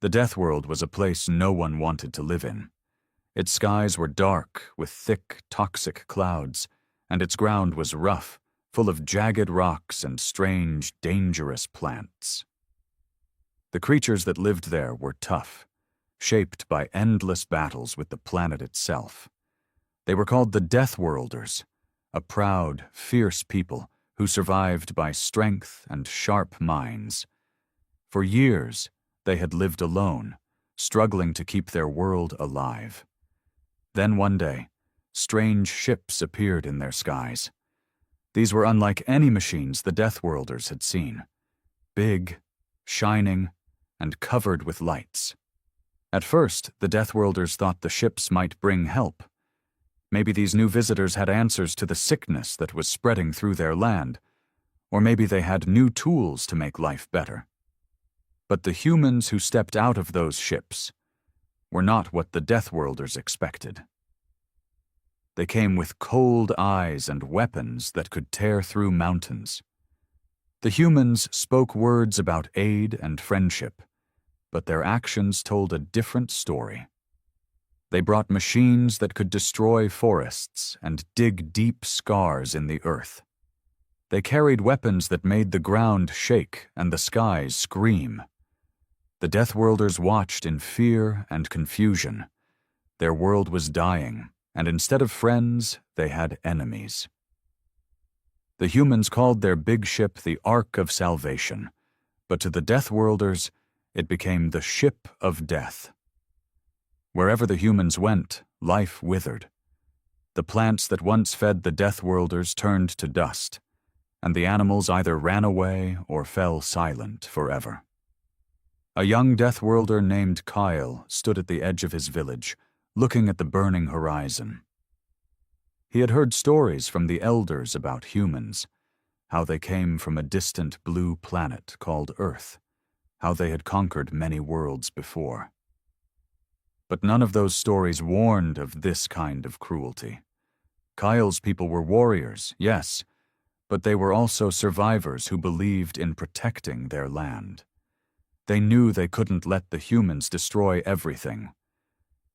The Deathworld was a place no one wanted to live in. Its skies were dark, with thick, toxic clouds, and its ground was rough, full of jagged rocks and strange, dangerous plants. The creatures that lived there were tough, shaped by endless battles with the planet itself. They were called the Deathworlders, a proud, fierce people who survived by strength and sharp minds. For years, they had lived alone, struggling to keep their world alive. Then one day, strange ships appeared in their skies. These were unlike any machines the Deathworlders had seen. Big, shining, and covered with lights. At first, the Deathworlders thought the ships might bring help. Maybe these new visitors had answers to the sickness that was spreading through their land, or maybe they had new tools to make life better. But the humans who stepped out of those ships were not what the Deathworlders expected. They came with cold eyes and weapons that could tear through mountains. The humans spoke words about aid and friendship, but their actions told a different story. They brought machines that could destroy forests and dig deep scars in the earth. They carried weapons that made the ground shake and the skies scream. The Deathworlders watched in fear and confusion. Their world was dying, and instead of friends, they had enemies. The humans called their big ship the Ark of Salvation, but to the Deathworlders, it became the Ship of Death. Wherever the humans went, life withered. The plants that once fed the Deathworlders turned to dust, and the animals either ran away or fell silent forever. A young Deathworlder named Kyle stood at the edge of his village, looking at the burning horizon. He had heard stories from the elders about humans, how they came from a distant blue planet called Earth, how they had conquered many worlds before. But none of those stories warned of this kind of cruelty. Kyle's people were warriors, yes, but they were also survivors who believed in protecting their land. They knew they couldn't let the humans destroy everything.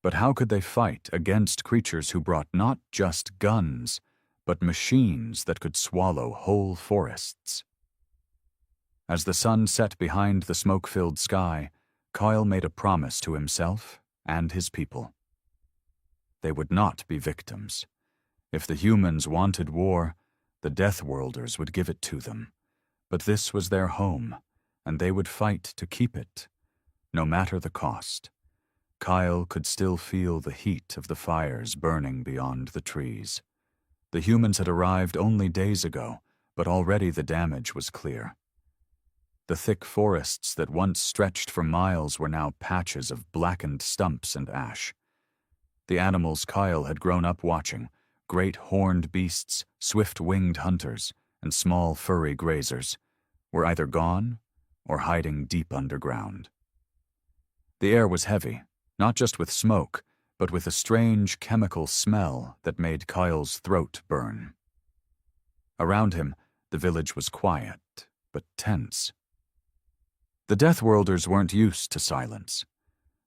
But how could they fight against creatures who brought not just guns, but machines that could swallow whole forests? As the sun set behind the smoke-filled sky, Kyle made a promise to himself and his people. They would not be victims. If the humans wanted war, the Deathworlders would give it to them. But this was their home, and they would fight to keep it, no matter the cost. Kyle could still feel the heat of the fires burning beyond the trees. The humans had arrived only days ago, but already the damage was clear. The thick forests that once stretched for miles were now patches of blackened stumps and ash. The animals Kyle had grown up watching, great horned beasts, swift-winged hunters, and small furry grazers, were either gone or hiding deep underground. The air was heavy, not just with smoke, but with a strange chemical smell that made Kyle's throat burn. Around him, the village was quiet, but tense. The Deathworlders weren't used to silence.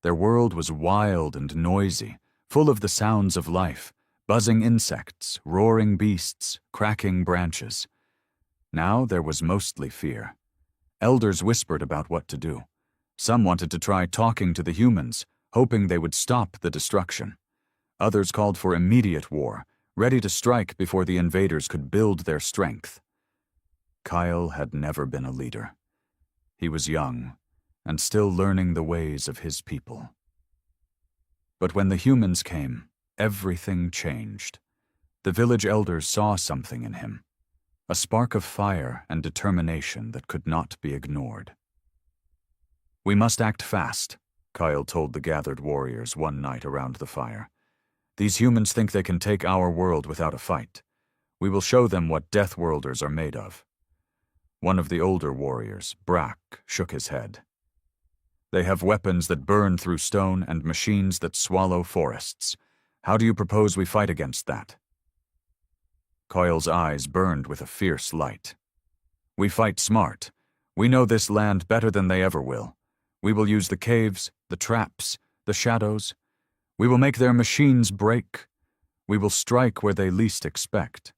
Their world was wild and noisy, full of the sounds of life, buzzing insects, roaring beasts, cracking branches. Now there was mostly fear. Elders whispered about what to do. Some wanted to try talking to the humans, hoping they would stop the destruction. Others called for immediate war, ready to strike before the invaders could build their strength. Kyle had never been a leader. He was young, and still learning the ways of his people. But when the humans came, everything changed. The village elders saw something in him, a spark of fire and determination that could not be ignored. "We must act fast," Kyle told the gathered warriors one night around the fire. "These humans think they can take our world without a fight. We will show them what Deathworlders are made of." One of the older warriors, Brack, shook his head. "They have weapons that burn through stone and machines that swallow forests. How do you propose we fight against that?" Kyle's eyes burned with a fierce light. "We fight smart. We know this land better than they ever will. We will use the caves, the traps, the shadows. We will make their machines break. We will strike where they least expect."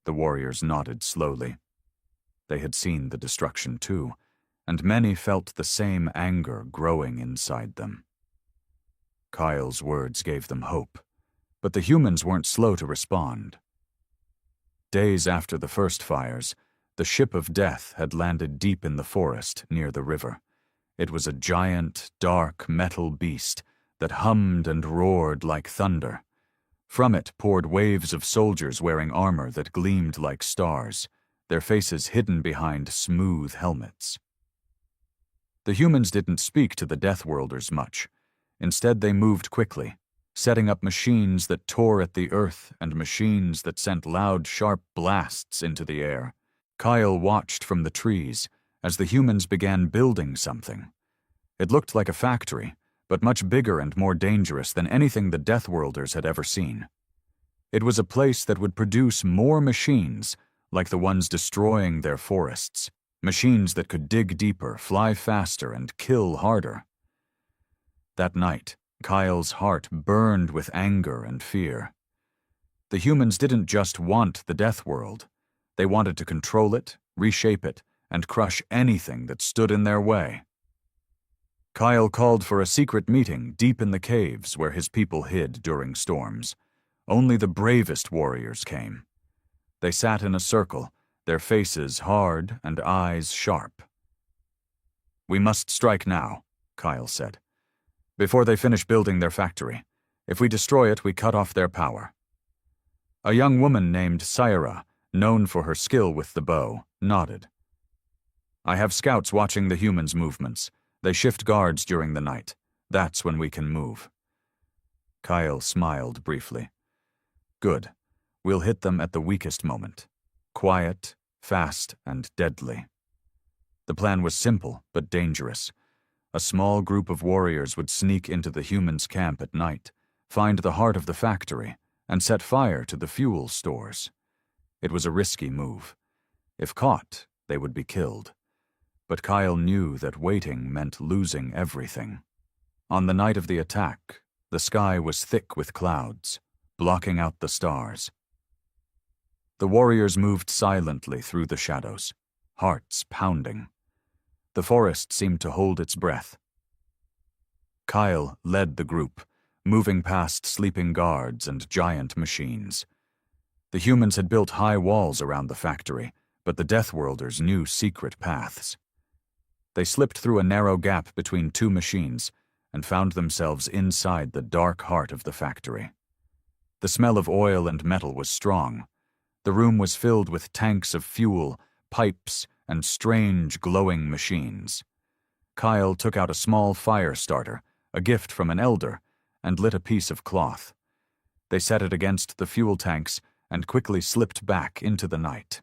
The warriors nodded slowly. They had seen the destruction too, and many felt the same anger growing inside them. Kyle's words gave them hope, but the humans weren't slow to respond. Days after the first fires, the ship of death had landed deep in the forest near the river. It was a giant, dark metal beast that hummed and roared like thunder. From it poured waves of soldiers wearing armor that gleamed like stars, their faces hidden behind smooth helmets. The humans didn't speak to the Deathworlders much. Instead, they moved quickly, setting up machines that tore at the earth and machines that sent loud, sharp blasts into the air. Kyle watched from the trees as the humans began building something. It looked like a factory, but much bigger and more dangerous than anything the Deathworlders had ever seen. It was a place that would produce more machines, like the ones destroying their forests, machines that could dig deeper, fly faster, and kill harder. That night, Kyle's heart burned with anger and fear. The humans didn't just want the Death World. They wanted to control it, reshape it, and crush anything that stood in their way. Kyle called for a secret meeting deep in the caves where his people hid during storms. Only the bravest warriors came. They sat in a circle, their faces hard and eyes sharp. "We must strike now," Kyle said, "before they finish building their factory. If we destroy it, we cut off their power." A young woman named Syra, known for her skill with the bow, nodded. "I have scouts watching the humans' movements. They shift guards during the night. That's when we can move." Kyle smiled briefly. "Good. We'll hit them at the weakest moment. Quiet, fast, and deadly." The plan was simple but dangerous. A small group of warriors would sneak into the humans' camp at night, find the heart of the factory, and set fire to the fuel stores. It was a risky move. If caught, they would be killed. But Kyle knew that waiting meant losing everything. On the night of the attack, the sky was thick with clouds, blocking out the stars. The warriors moved silently through the shadows, hearts pounding. The forest seemed to hold its breath. Kyle led the group, moving past sleeping guards and giant machines. The humans had built high walls around the factory, but the Deathworlders knew secret paths. They slipped through a narrow gap between two machines and found themselves inside the dark heart of the factory. The smell of oil and metal was strong. The room was filled with tanks of fuel, pipes, and strange glowing machines. Kyle took out a small fire starter, a gift from an elder, and lit a piece of cloth. They set it against the fuel tanks and quickly slipped back into the night.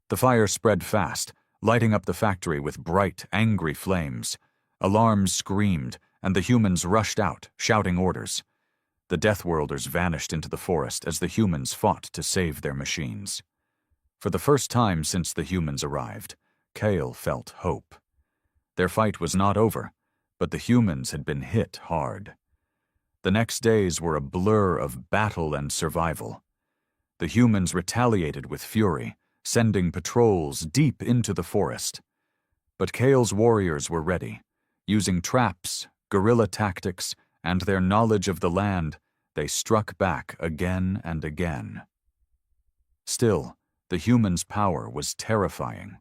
The fire spread fast, lighting up the factory with bright, angry flames. Alarms screamed, and the humans rushed out, shouting orders. The Deathworlders vanished into the forest as the humans fought to save their machines. For the first time since the humans arrived, Kale felt hope. Their fight was not over, but the humans had been hit hard. The next days were a blur of battle and survival. The humans retaliated with fury, sending patrols deep into the forest. But Kale's warriors were ready. Using traps, guerrilla tactics, and their knowledge of the land, they struck back again and again. Still, the humans' power was terrifying.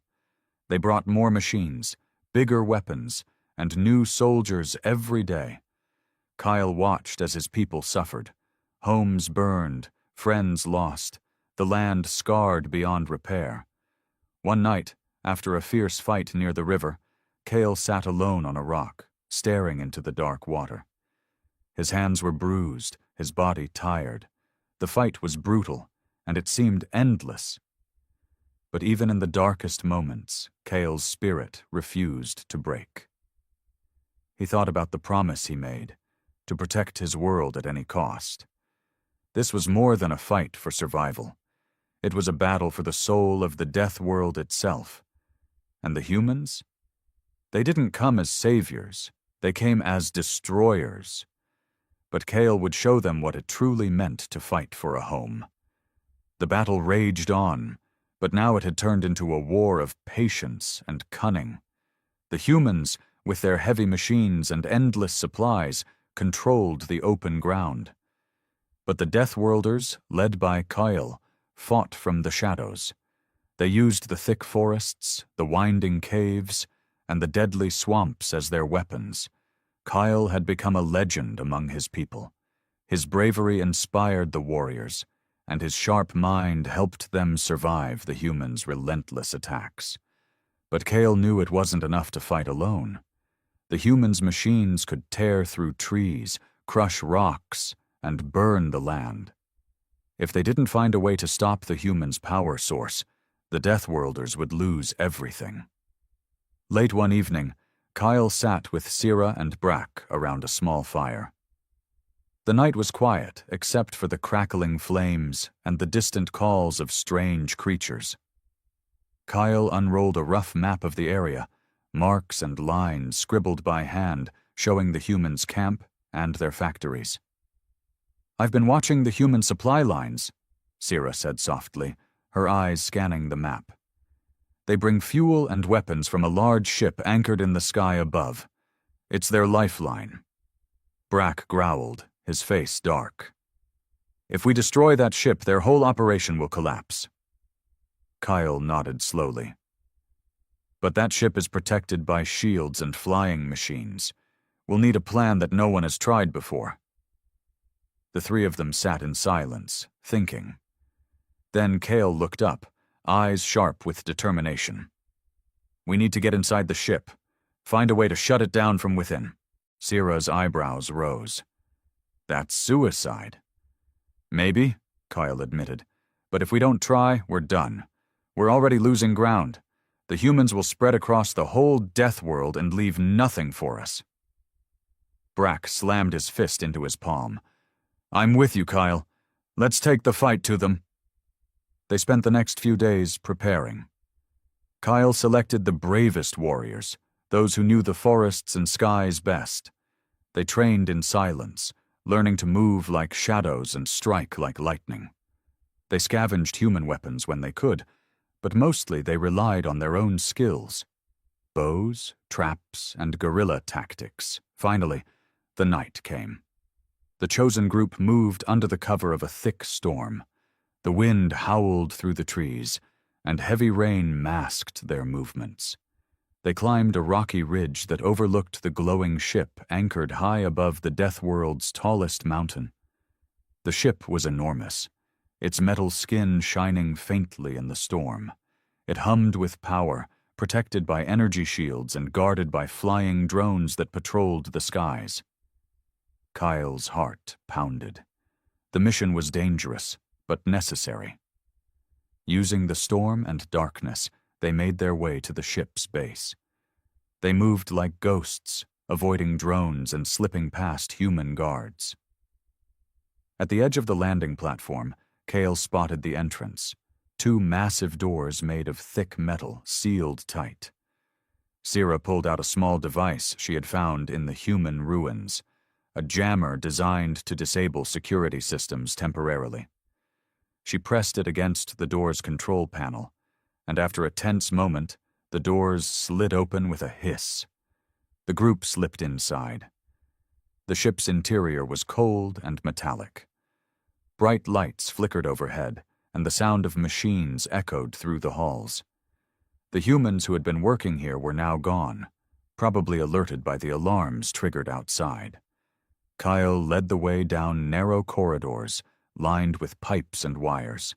They brought more machines, bigger weapons, and new soldiers every day. Kyle watched as his people suffered. Homes burned, friends lost, the land scarred beyond repair. One night, after a fierce fight near the river, Kale sat alone on a rock, staring into the dark water. His hands were bruised, his body tired. The fight was brutal, and it seemed endless. But even in the darkest moments, Kale's spirit refused to break. He thought about the promise he made, to protect his world at any cost. This was more than a fight for survival. It was a battle for the soul of the Death World itself. And the humans? They didn't come as saviors. They came as destroyers. But Kale would show them what it truly meant to fight for a home. The battle raged on, but now it had turned into a war of patience and cunning. The humans, with their heavy machines and endless supplies, controlled the open ground. But the Deathworlders, led by Kyle, fought from the shadows. They used the thick forests, the winding caves, and the deadly swamps as their weapons. Kyle had become a legend among his people. His bravery inspired the warriors, and his sharp mind helped them survive the humans' relentless attacks. But Kale knew it wasn't enough to fight alone. The humans' machines could tear through trees, crush rocks, and burn the land. If they didn't find a way to stop the humans' power source, the Deathworlders would lose everything. Late one evening, Kyle sat with Sira and Brack around a small fire. The night was quiet, except for the crackling flames and the distant calls of strange creatures. Kyle unrolled a rough map of the area, marks and lines scribbled by hand showing the humans' camp and their factories. "I've been watching the human supply lines," Sira said softly, her eyes scanning the map. "They bring fuel and weapons from a large ship anchored in the sky above. It's their lifeline." Brack growled, his face dark. "If we destroy that ship, their whole operation will collapse." Kyle nodded slowly. "But that ship is protected by shields and flying machines. We'll need a plan that no one has tried before." The three of them sat in silence, thinking. Then Kale looked up, eyes sharp with determination. "We need to get inside the ship. Find a way to shut it down from within." Sira's eyebrows rose. "That's suicide." "Maybe," Kyle admitted. "But if we don't try, we're done. We're already losing ground. The humans will spread across the whole death world and leave nothing for us." Brack slammed his fist into his palm. "I'm with you, Kyle. Let's take the fight to them." They spent the next few days preparing. Kyle selected the bravest warriors, those who knew the forests and skies best. They trained in silence, learning to move like shadows and strike like lightning. They scavenged human weapons when they could, but mostly they relied on their own skills. Bows, traps, and guerrilla tactics. Finally, the night came. The chosen group moved under the cover of a thick storm. The wind howled through the trees, and heavy rain masked their movements. They climbed a rocky ridge that overlooked the glowing ship anchored high above the Death World's tallest mountain. The ship was enormous, its metal skin shining faintly in the storm. It hummed with power, protected by energy shields and guarded by flying drones that patrolled the skies. Kyle's heart pounded. The mission was dangerous, but necessary. Using the storm and darkness, they made their way to the ship's base. They moved like ghosts, avoiding drones and slipping past human guards. At the edge of the landing platform, Kale spotted the entrance. 2 massive doors made of thick metal, sealed tight. Sira pulled out a small device she had found in the human ruins, a jammer designed to disable security systems temporarily. She pressed it against the door's control panel, and after a tense moment, the doors slid open with a hiss. The group slipped inside. The ship's interior was cold and metallic. Bright lights flickered overhead, and the sound of machines echoed through the halls. The humans who had been working here were now gone, probably alerted by the alarms triggered outside. Kyle led the way down narrow corridors, lined with pipes and wires.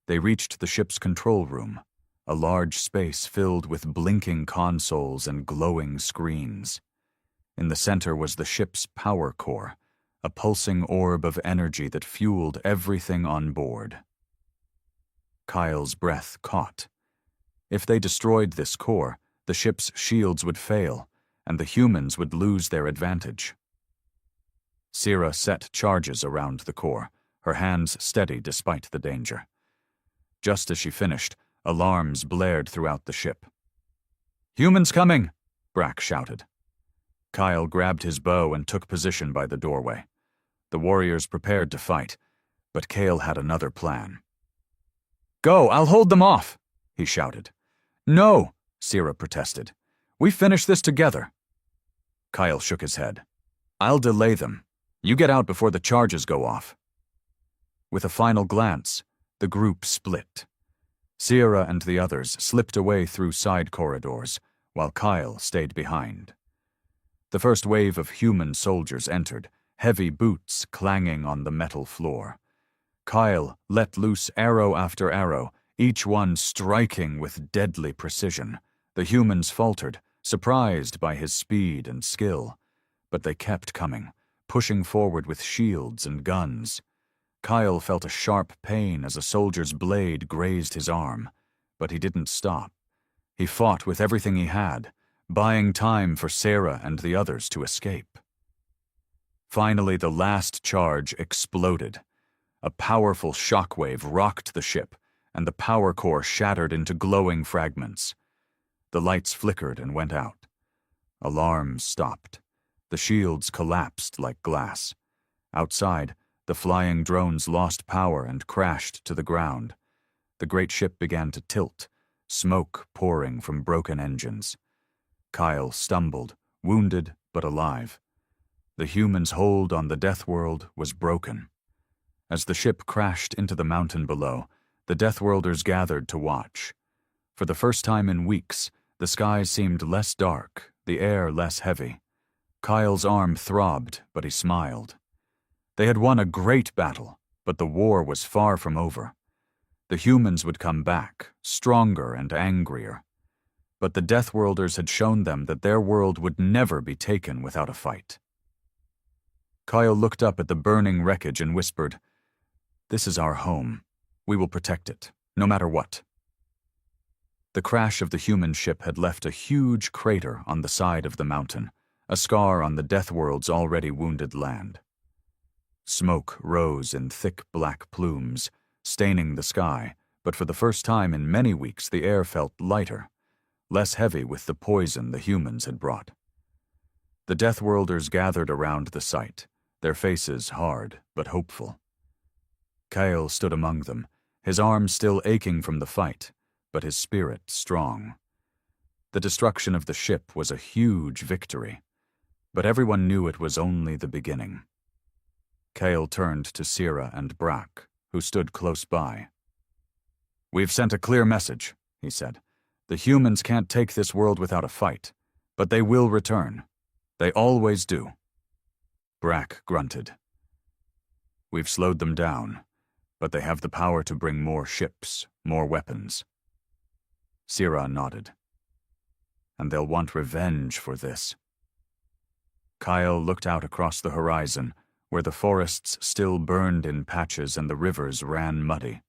They reached the ship's control room, a large space filled with blinking consoles and glowing screens. In the center was the ship's power core, a pulsing orb of energy that fueled everything on board. Kyle's breath caught. If they destroyed this core, the ship's shields would fail, and the humans would lose their advantage. Sira set charges around the core, her hands steady despite the danger. Just as she finished, alarms blared throughout the ship. "Humans coming!" Brack shouted. Kyle grabbed his bow and took position by the doorway. The warriors prepared to fight, but Cale had another plan. "Go, I'll hold them off," he shouted. "No," Sierra protested. "We finish this together." Kyle shook his head. "I'll delay them. You get out before the charges go off." With a final glance, the group split. Sierra and the others slipped away through side corridors, while Kyle stayed behind. The first wave of human soldiers entered, heavy boots clanging on the metal floor. Kyle let loose arrow after arrow, each one striking with deadly precision. The humans faltered, surprised by his speed and skill, but they kept coming, pushing forward with shields and guns. Kyle felt a sharp pain as a soldier's blade grazed his arm, but he didn't stop. He fought with everything he had, buying time for Sarah and the others to escape. Finally, the last charge exploded. A powerful shockwave rocked the ship, and the power core shattered into glowing fragments. The lights flickered and went out. Alarms stopped. The shields collapsed like glass. Outside, the flying drones lost power and crashed to the ground. The great ship began to tilt, smoke pouring from broken engines. Kyle stumbled, wounded but alive. The humans' hold on the Deathworld was broken. As the ship crashed into the mountain below, the Deathworlders gathered to watch. For the first time in weeks, the sky seemed less dark, the air less heavy. Kyle's arm throbbed, but he smiled. They had won a great battle, but the war was far from over. The humans would come back, stronger and angrier. But the Deathworlders had shown them that their world would never be taken without a fight. Kyle looked up at the burning wreckage and whispered, "This is our home. We will protect it, no matter what." The crash of the human ship had left a huge crater on the side of the mountain, a scar on the Deathworld's already wounded land. Smoke rose in thick black plumes, staining the sky, but for the first time in many weeks the air felt lighter, less heavy with the poison the humans had brought. The Deathworlders gathered around the site, their faces hard but hopeful. Kyle stood among them, his arms still aching from the fight, but his spirit strong. The destruction of the ship was a huge victory, but everyone knew it was only the beginning. Kyle turned to Sierra and Brack, who stood close by. "We've sent a clear message," he said. "The humans can't take this world without a fight, but they will return. They always do." Brack grunted. "We've slowed them down, but they have the power to bring more ships, more weapons." Sierra nodded. "And they'll want revenge for this." Kyle looked out across the horizon, where the forests still burned in patches and the rivers ran muddy.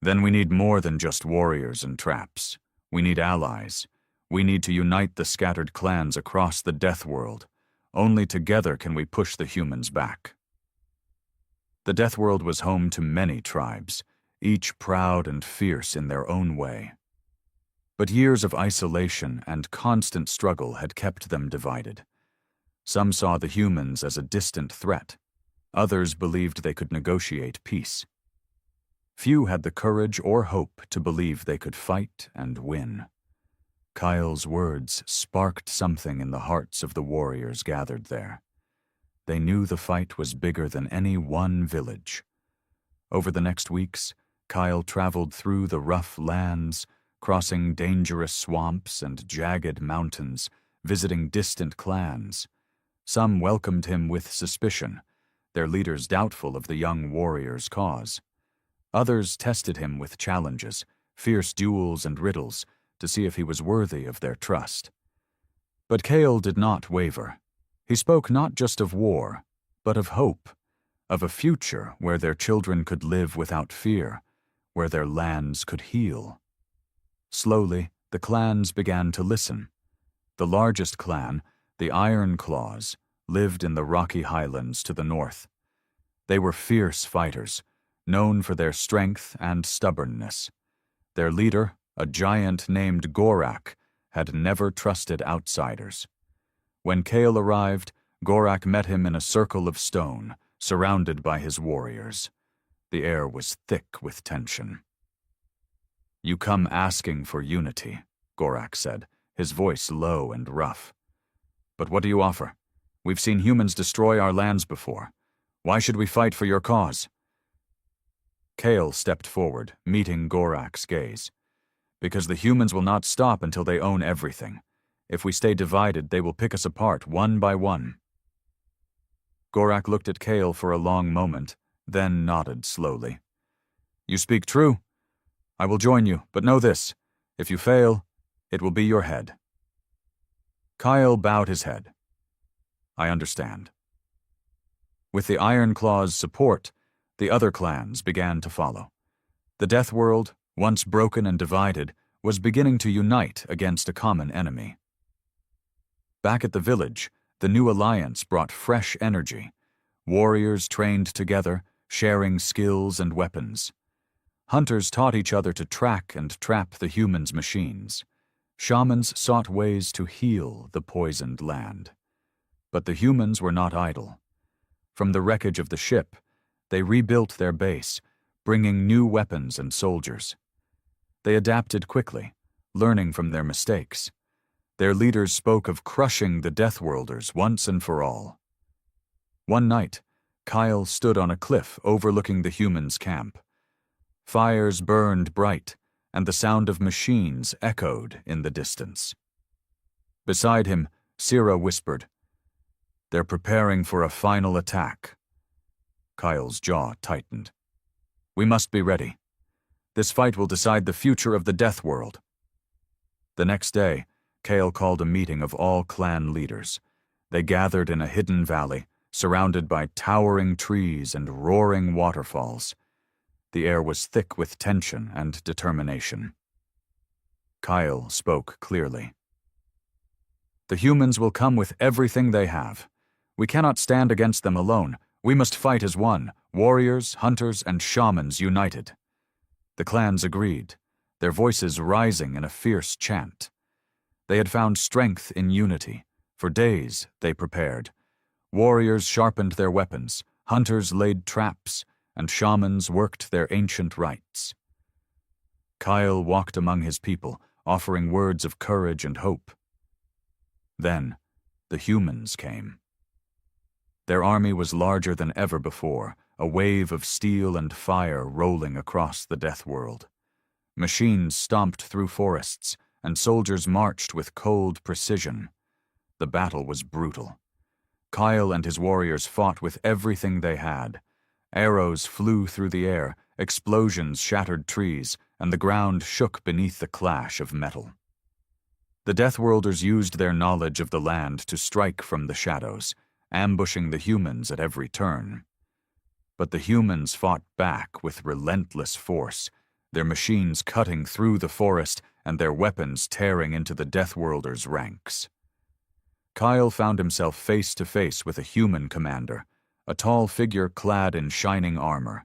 "Then we need more than just warriors and traps. We need allies. We need to unite the scattered clans across the Deathworld. Only together can we push the humans back." The Deathworld was home to many tribes, each proud and fierce in their own way. But years of isolation and constant struggle had kept them divided. Some saw the humans as a distant threat. Others believed they could negotiate peace. Few had the courage or hope to believe they could fight and win. Kyle's words sparked something in the hearts of the warriors gathered there. They knew the fight was bigger than any one village. Over the next weeks, Kyle traveled through the rough lands, crossing dangerous swamps and jagged mountains, visiting distant clans. Some welcomed him with suspicion, their leaders doubtful of the young warrior's cause. Others tested him with challenges, fierce duels and riddles, to see if he was worthy of their trust. But Kale did not waver. He spoke not just of war, but of hope, of a future where their children could live without fear, where their lands could heal. Slowly, the clans began to listen. The largest clan, the Iron Claws, lived in the rocky highlands to the north. They were fierce fighters, known for their strength and stubbornness. Their leader, a giant named Gorak, had never trusted outsiders. When Kale arrived, Gorak met him in a circle of stone, surrounded by his warriors. The air was thick with tension. "You come asking for unity," Gorak said, his voice low and rough. "But what do you offer? We've seen humans destroy our lands before. Why should we fight for your cause?" Kale stepped forward, meeting Gorak's gaze. "Because the humans will not stop until they own everything. If we stay divided, they will pick us apart one by one." Gorak looked at Kale for a long moment, then nodded slowly. "You speak true. I will join you, but know this. If you fail, it will be your head." Kyle bowed his head. "I understand." With the Iron Claw's support, the other clans began to follow. The Death World, once broken and divided, was beginning to unite against a common enemy. Back at the village, the new alliance brought fresh energy. Warriors trained together, sharing skills and weapons. Hunters taught each other to track and trap the humans' machines. Shamans sought ways to heal the poisoned land. But the humans were not idle. From the wreckage of the ship, they rebuilt their base, bringing new weapons and soldiers. They adapted quickly, learning from their mistakes. Their leaders spoke of crushing the Deathworlders once and for all. One night, Kyle stood on a cliff overlooking the humans' camp. Fires burned bright, and the sound of machines echoed in the distance. Beside him, Sira whispered, "They're preparing for a final attack." Kyle's jaw tightened. "We must be ready. This fight will decide the future of the Death World." The next day, Kale called a meeting of all clan leaders. They gathered in a hidden valley, surrounded by towering trees and roaring waterfalls. The air was thick with tension and determination. Kyle spoke clearly. "The humans will come with everything they have. We cannot stand against them alone. We must fight as one, warriors, hunters, and shamans united." The clans agreed, their voices rising in a fierce chant. They had found strength in unity. For days, they prepared. Warriors sharpened their weapons, hunters laid traps, and shamans worked their ancient rites. Kyle walked among his people, offering words of courage and hope. Then, the humans came. Their army was larger than ever before, a wave of steel and fire rolling across the Death World. Machines stomped through forests, and soldiers marched with cold precision. The battle was brutal. Kyle and his warriors fought with everything they had. Arrows flew through the air, explosions shattered trees, and the ground shook beneath the clash of metal. The Deathworlders used their knowledge of the land to strike from the shadows, ambushing the humans at every turn. But the humans fought back with relentless force, their machines cutting through the forest and their weapons tearing into the Deathworlders' ranks. Kyle found himself face to face with a human commander, a tall figure clad in shining armor.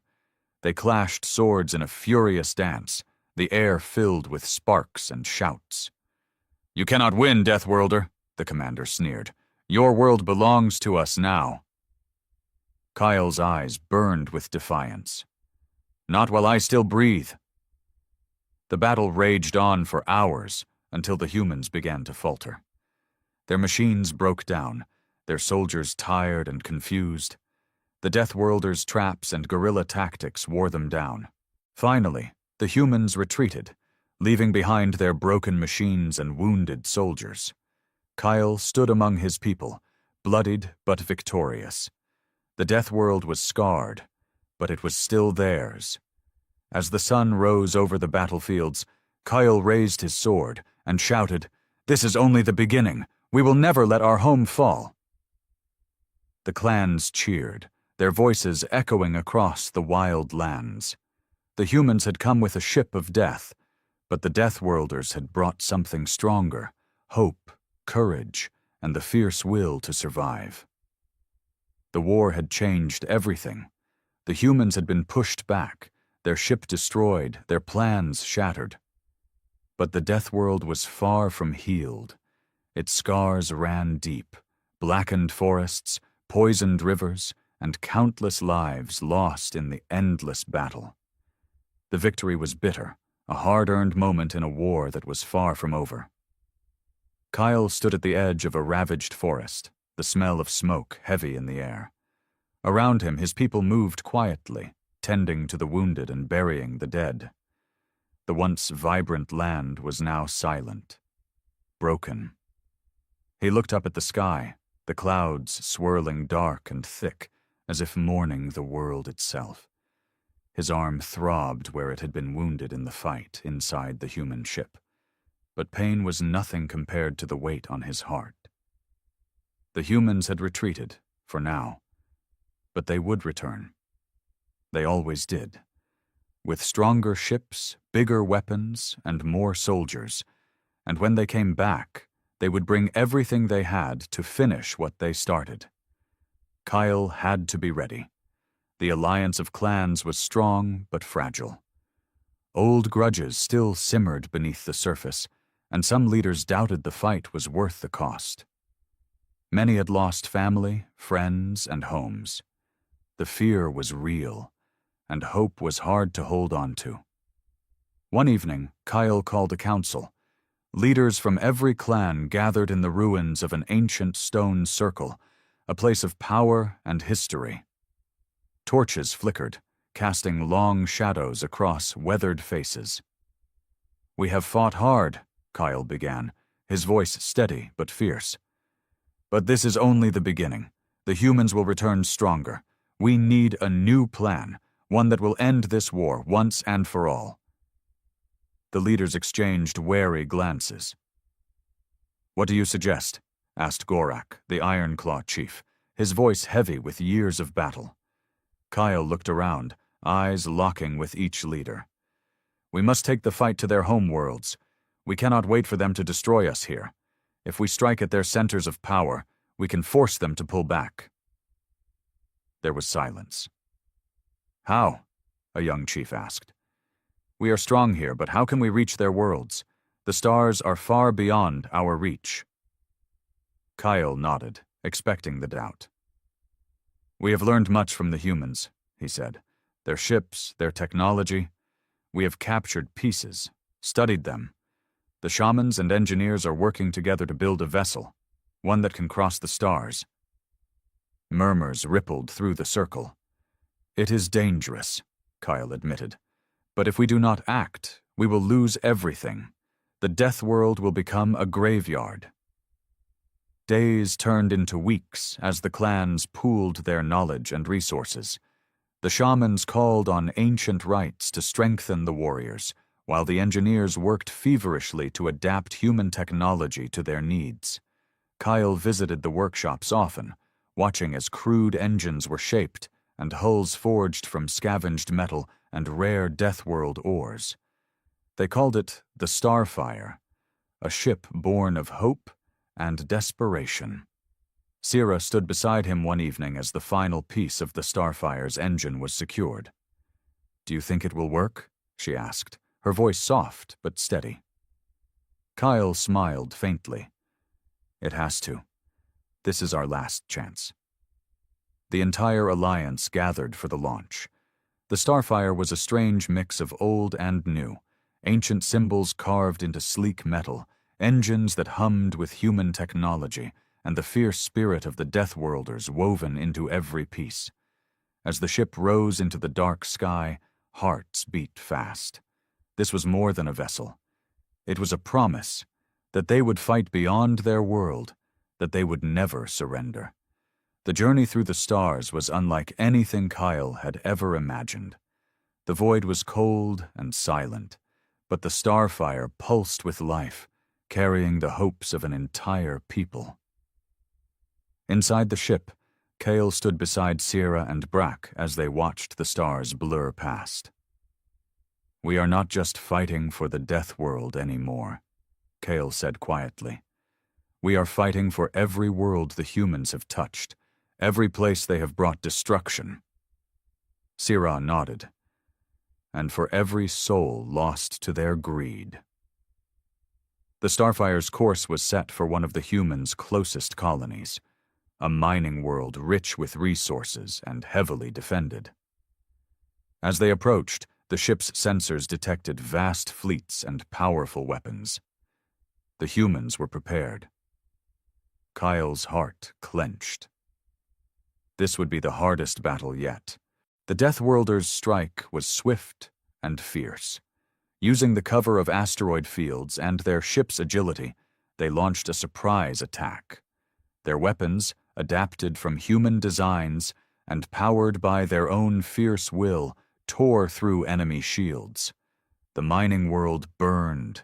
They clashed swords in a furious dance, the air filled with sparks and shouts. "You cannot win, Deathworlder," the commander sneered. "Your world belongs to us now." Kyle's eyes burned with defiance. "Not while I still breathe." The battle raged on for hours until the humans began to falter. Their machines broke down, their soldiers tired and confused. The Deathworlders' traps and guerrilla tactics wore them down. Finally, the humans retreated, leaving behind their broken machines and wounded soldiers. Kyle stood among his people, bloodied but victorious. The Deathworld was scarred, but it was still theirs. As the sun rose over the battlefields, Kyle raised his sword and shouted, "This is only the beginning. We will never let our home fall." The clans cheered, their voices echoing across the wild lands. The humans had come with a ship of death, but the Deathworlders had brought something stronger, hope, courage, and the fierce will to survive. The war had changed everything. The humans had been pushed back, their ship destroyed, their plans shattered. But the Deathworld was far from healed. Its scars ran deep, blackened forests, poisoned rivers, and countless lives lost in the endless battle. The victory was bitter, a hard-earned moment in a war that was far from over. Kyle stood at the edge of a ravaged forest, the smell of smoke heavy in the air. Around him, his people moved quietly, tending to the wounded and burying the dead. The once vibrant land was now silent, broken. He looked up at the sky, the clouds swirling dark and thick, as if mourning the world itself. His arm throbbed where it had been wounded in the fight inside the human ship, but pain was nothing compared to the weight on his heart. The humans had retreated, for now, but they would return. They always did. With stronger ships, bigger weapons, and more soldiers, and when they came back, they would bring everything they had to finish what they started. Kyle had to be ready. The alliance of clans was strong but fragile. Old grudges still simmered beneath the surface, and some leaders doubted the fight was worth the cost. Many had lost family, friends, and homes. The fear was real, and hope was hard to hold on to. One evening, Kyle called a council. Leaders from every clan gathered in the ruins of an ancient stone circle, a place of power and history. Torches flickered, casting long shadows across weathered faces. "We have fought hard," Kyle began, his voice steady but fierce. "But this is only the beginning. The humans will return stronger. We need a new plan, one that will end this war once and for all." The leaders exchanged wary glances. "What do you suggest?" asked Gorak, the Ironclaw chief, his voice heavy with years of battle. Kyle looked around, eyes locking with each leader. "We must take the fight to their homeworlds. We cannot wait for them to destroy us here. If we strike at their centers of power, we can force them to pull back." There was silence. "How?" a young chief asked. "We are strong here, but how can we reach their worlds? The stars are far beyond our reach." Kyle nodded, expecting the doubt. "We have learned much from the humans," he said. "Their ships, their technology. We have captured pieces, studied them. The shamans and engineers are working together to build a vessel, one that can cross the stars." Murmurs rippled through the circle. "It is dangerous," Kyle admitted. "But if we do not act, we will lose everything. The Deathworld will become a graveyard." Days turned into weeks as the clans pooled their knowledge and resources. The shamans called on ancient rites to strengthen the warriors, while the engineers worked feverishly to adapt human technology to their needs. Kyle visited the workshops often, watching as crude engines were shaped and hulls forged from scavenged metal and rare Deathworld ores. They called it the Starfire, a ship born of hope and desperation. Sierra stood beside him one evening as the final piece of the Starfire's engine was secured. "Do you think it will work?" she asked, her voice soft but steady. Kyle smiled faintly. "It has to. This is our last chance." The entire alliance gathered for the launch. The Starfire was a strange mix of old and new, ancient symbols carved into sleek metal, engines that hummed with human technology, and the fierce spirit of the Deathworlders woven into every piece. As the ship rose into the dark sky, hearts beat fast. This was more than a vessel. It was a promise that they would fight beyond their world, that they would never surrender. The journey through the stars was unlike anything Kyle had ever imagined. The void was cold and silent, but the Starfire pulsed with life, carrying the hopes of an entire people. Inside the ship, Kale stood beside Sierra and Brack as they watched the stars blur past. "We are not just fighting for the Deathworld anymore," Kale said quietly. "We are fighting for every world the humans have touched, every place they have brought destruction." Sierra nodded. "And for every soul lost to their greed." The Starfire's course was set for one of the humans' closest colonies, a mining world rich with resources and heavily defended. As they approached, the ship's sensors detected vast fleets and powerful weapons. The humans were prepared. Kyle's heart clenched. This would be the hardest battle yet. The Deathworlders' strike was swift and fierce. Using the cover of asteroid fields and their ship's agility, they launched a surprise attack. Their weapons, adapted from human designs and powered by their own fierce will, tore through enemy shields. The mining world burned,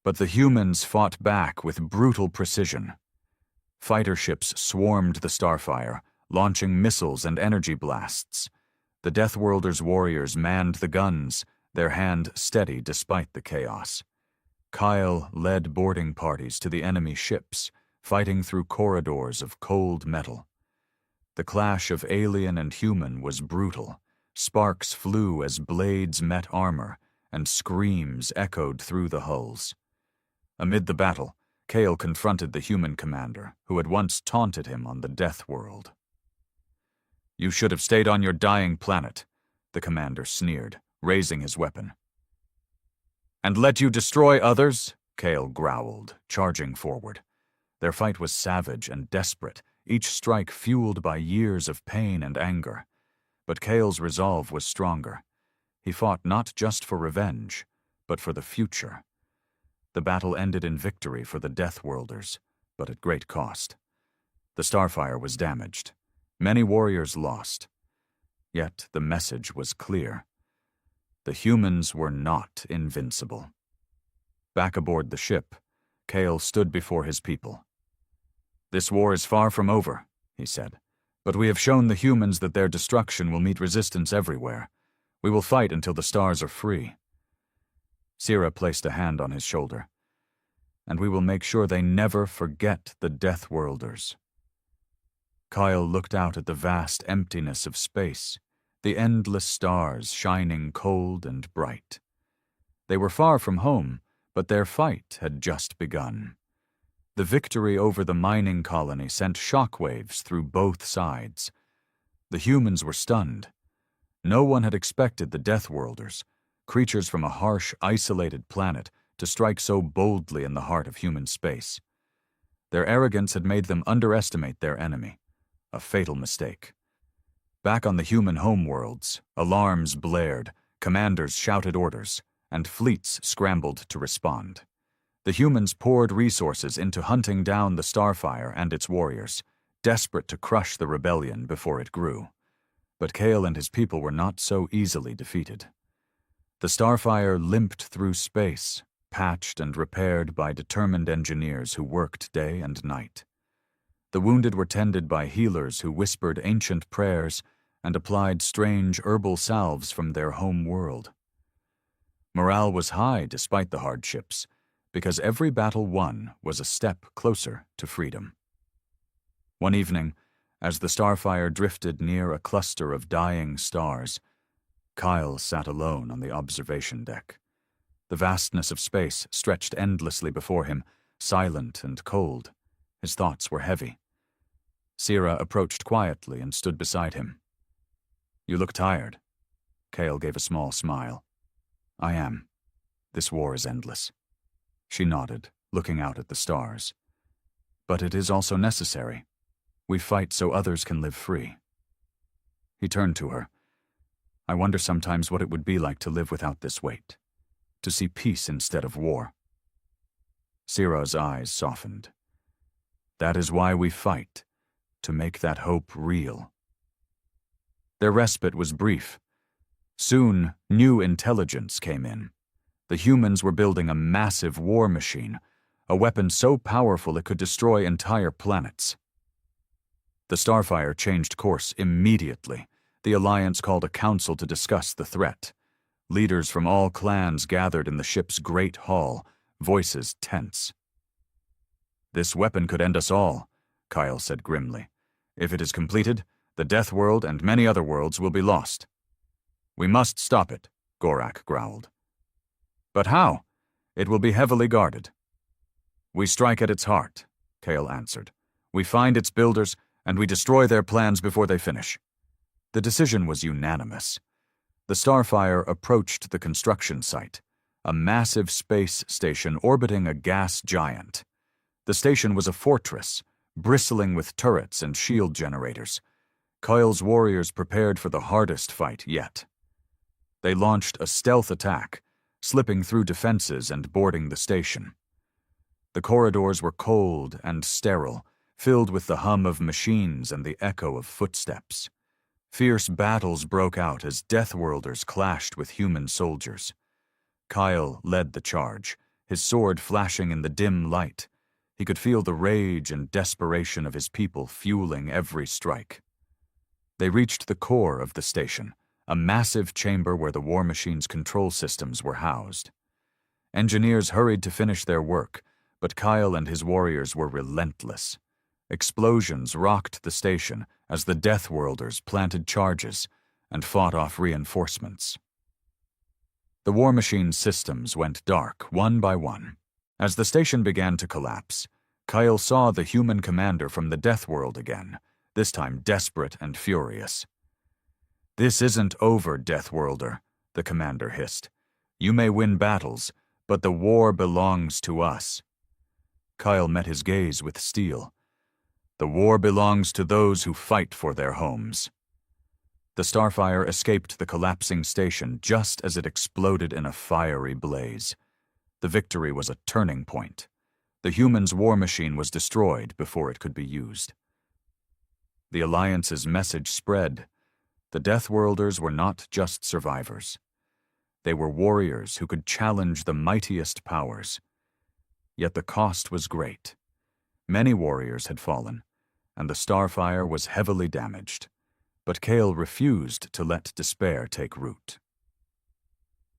but the humans fought back with brutal precision. Fighter ships swarmed the Starfire, launching missiles and energy blasts. The Deathworlders' warriors manned the guns, their hand steady despite the chaos. Kyle led boarding parties to the enemy ships, fighting through corridors of cold metal. The clash of alien and human was brutal. Sparks flew as blades met armor, and screams echoed through the hulls. Amid the battle, Kale confronted the human commander, who had once taunted him on the Death World. "You should have stayed on your dying planet," the commander sneered, raising his weapon. "And let you destroy others?" Kale growled, charging forward. Their fight was savage and desperate, each strike fueled by years of pain and anger. But Kale's resolve was stronger. He fought not just for revenge, but for the future. The battle ended in victory for the Deathworlders, but at great cost. The Starfire was damaged. Many warriors lost. Yet the message was clear. The humans were not invincible. Back aboard the ship, Kale stood before his people. "This war is far from over," he said, "but we have shown the humans that their destruction will meet resistance everywhere. We will fight until the stars are free." Sierra placed a hand on his shoulder. "And we will make sure they never forget the Deathworlders." Kyle looked out at the vast emptiness of space, the endless stars shining cold and bright. They were far from home, but their fight had just begun. The victory over the mining colony sent shockwaves through both sides. The humans were stunned. No one had expected the Deathworlders, creatures from a harsh, isolated planet, to strike so boldly in the heart of human space. Their arrogance had made them underestimate their enemy, a fatal mistake. Back on the human homeworlds, alarms blared, commanders shouted orders, and fleets scrambled to respond. The humans poured resources into hunting down the Starfire and its warriors, desperate to crush the rebellion before it grew. But Kale and his people were not so easily defeated. The Starfire limped through space, patched and repaired by determined engineers who worked day and night. The wounded were tended by healers who whispered ancient prayers and applied strange herbal salves from their home world. Morale was high despite the hardships, because every battle won was a step closer to freedom. One evening, as the Starfire drifted near a cluster of dying stars, Kyle sat alone on the observation deck. The vastness of space stretched endlessly before him, silent and cold. His thoughts were heavy. Sierra approached quietly and stood beside him. "You look tired." Kale gave a small smile. "I am. This war is endless." She nodded, looking out at the stars. "But it is also necessary. We fight so others can live free." He turned to her. "I wonder sometimes what it would be like to live without this weight, to see peace instead of war." Sierra's eyes softened. "That is why we fight, to make that hope real." Their respite was brief. Soon, new intelligence came in. The humans were building a massive war machine, a weapon so powerful it could destroy entire planets. The Starfire changed course immediately. The Alliance called a council to discuss the threat. Leaders from all clans gathered in the ship's great hall, voices tense. "This weapon could end us all," Kyle said grimly. "If it is completed, the Death World and many other worlds will be lost." "We must stop it," Gorak growled. "But how? It will be heavily guarded." "We strike at its heart," Kale answered. "We find its builders, and we destroy their plans before they finish." The decision was unanimous. The Starfire approached the construction site, a massive space station orbiting a gas giant. The station was a fortress, bristling with turrets and shield generators. Kyle's warriors prepared for the hardest fight yet. They launched a stealth attack, slipping through defenses and boarding the station. The corridors were cold and sterile, filled with the hum of machines and the echo of footsteps. Fierce battles broke out as Deathworlders clashed with human soldiers. Kyle led the charge, his sword flashing in the dim light. He could feel the rage and desperation of his people fueling every strike. They reached the core of the station, a massive chamber where the war machine's control systems were housed. Engineers hurried to finish their work, but Kyle and his warriors were relentless. Explosions rocked the station as the Deathworlders planted charges and fought off reinforcements. The war machine's systems went dark one by one. As the station began to collapse, Kyle saw the human commander from the Deathworld again, this time desperate and furious. "This isn't over, Deathworlder," the commander hissed. "You may win battles, but the war belongs to us." Kyle met his gaze with steel. "The war belongs to those who fight for their homes." The Starfire escaped the collapsing station just as it exploded in a fiery blaze. The victory was a turning point. The humans' war machine was destroyed before it could be used. The Alliance's message spread. The Deathworlders were not just survivors. They were warriors who could challenge the mightiest powers. Yet the cost was great. Many warriors had fallen, and the Starfire was heavily damaged. But Kale refused to let despair take root.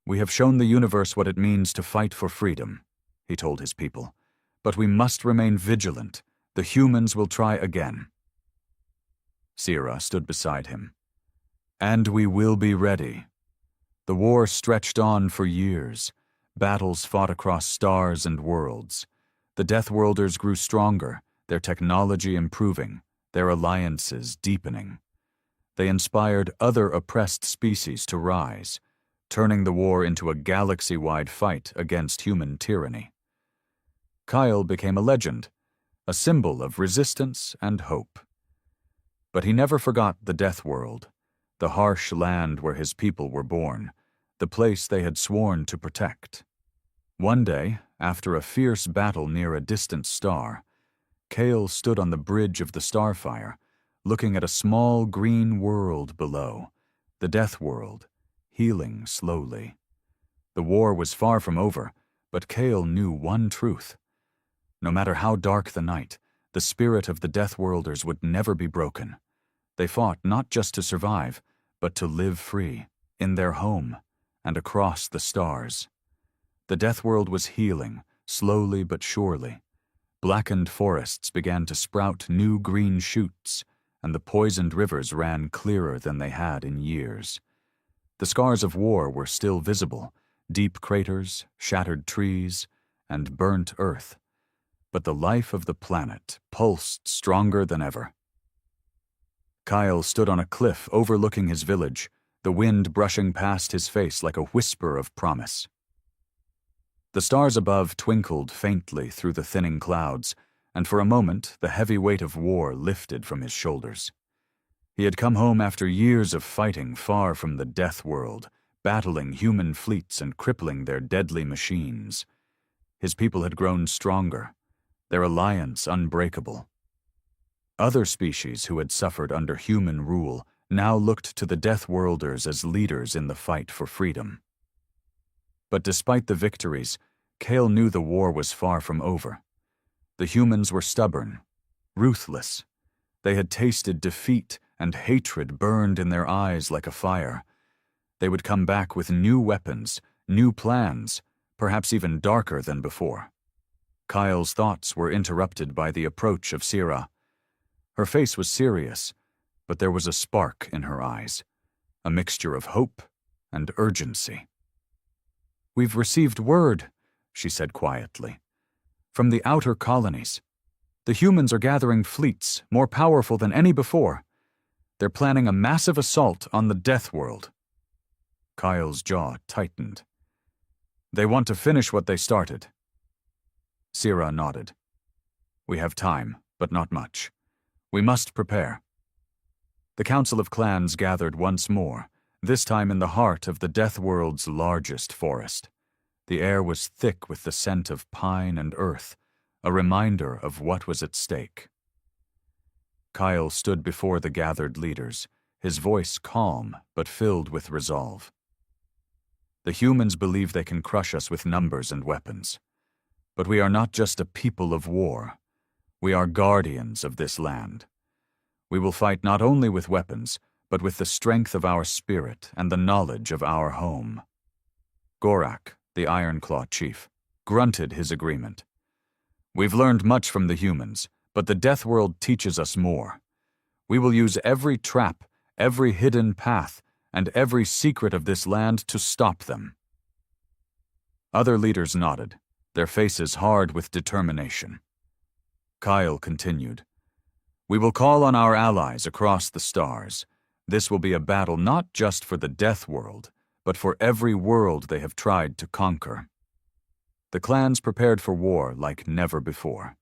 "We have shown the universe what it means to fight for freedom," he told his people. "But we must remain vigilant. The humans will try again." Sira stood beside him. "And we will be ready." The war stretched on for years. Battles fought across stars and worlds. The Deathworlders grew stronger, their technology improving, their alliances deepening. They inspired other oppressed species to rise, turning the war into a galaxy-wide fight against human tyranny. Kyle became a legend, a symbol of resistance and hope. But he never forgot the Deathworld, the harsh land where his people were born, the place they had sworn to protect. One day, after a fierce battle near a distant star, Kale stood on the bridge of the Starfire, looking at a small green world below, the Deathworld, healing slowly. The war was far from over, but Kale knew one truth. No matter how dark the night, the spirit of the Deathworlders would never be broken. They fought not just to survive, but to live free, in their home, and across the stars. The Deathworld was healing, slowly but surely. Blackened forests began to sprout new green shoots, and the poisoned rivers ran clearer than they had in years. The scars of war were still visible, deep craters, shattered trees, and burnt earth. But the life of the planet pulsed stronger than ever. Kyle stood on a cliff overlooking his village, the wind brushing past his face like a whisper of promise. The stars above twinkled faintly through the thinning clouds, and for a moment the heavy weight of war lifted from his shoulders. He had come home after years of fighting far from the Deathworld, battling human fleets and crippling their deadly machines. His people had grown stronger, their alliance unbreakable. Other species who had suffered under human rule now looked to the Deathworlders as leaders in the fight for freedom. But despite the victories, Kale knew the war was far from over. The humans were stubborn, ruthless. They had tasted defeat, and hatred burned in their eyes like a fire. They would come back with new weapons, new plans, perhaps even darker than before. Kyle's thoughts were interrupted by the approach of Sira. Her face was serious, but there was a spark in her eyes, a mixture of hope and urgency. "We've received word," she said quietly. from the outer colonies. The humans are gathering fleets more powerful than any before. They're planning a massive assault on the Deathworld. Kyle's jaw tightened. They want to finish what they started. Sira nodded. We have time, but not much. We must prepare. The Council of Clans gathered once more, this time in the heart of the Deathworld's largest forest. The air was thick with the scent of pine and earth, a reminder of what was at stake. Kyle stood before the gathered leaders, his voice calm but filled with resolve. The humans believe they can crush us with numbers and weapons. But we are not just a people of war. We are guardians of this land. We will fight not only with weapons, but with the strength of our spirit and the knowledge of our home. Gorak, the Ironclaw chief, grunted his agreement. We've learned much from the humans, but the Deathworld teaches us more. We will use every trap, every hidden path, and every secret of this land to stop them. Other leaders nodded, their faces hard with determination. Kyle continued. We will call on our allies across the stars. This will be a battle not just for the Deathworld, but for every world they have tried to conquer. The clans prepared for war like never before.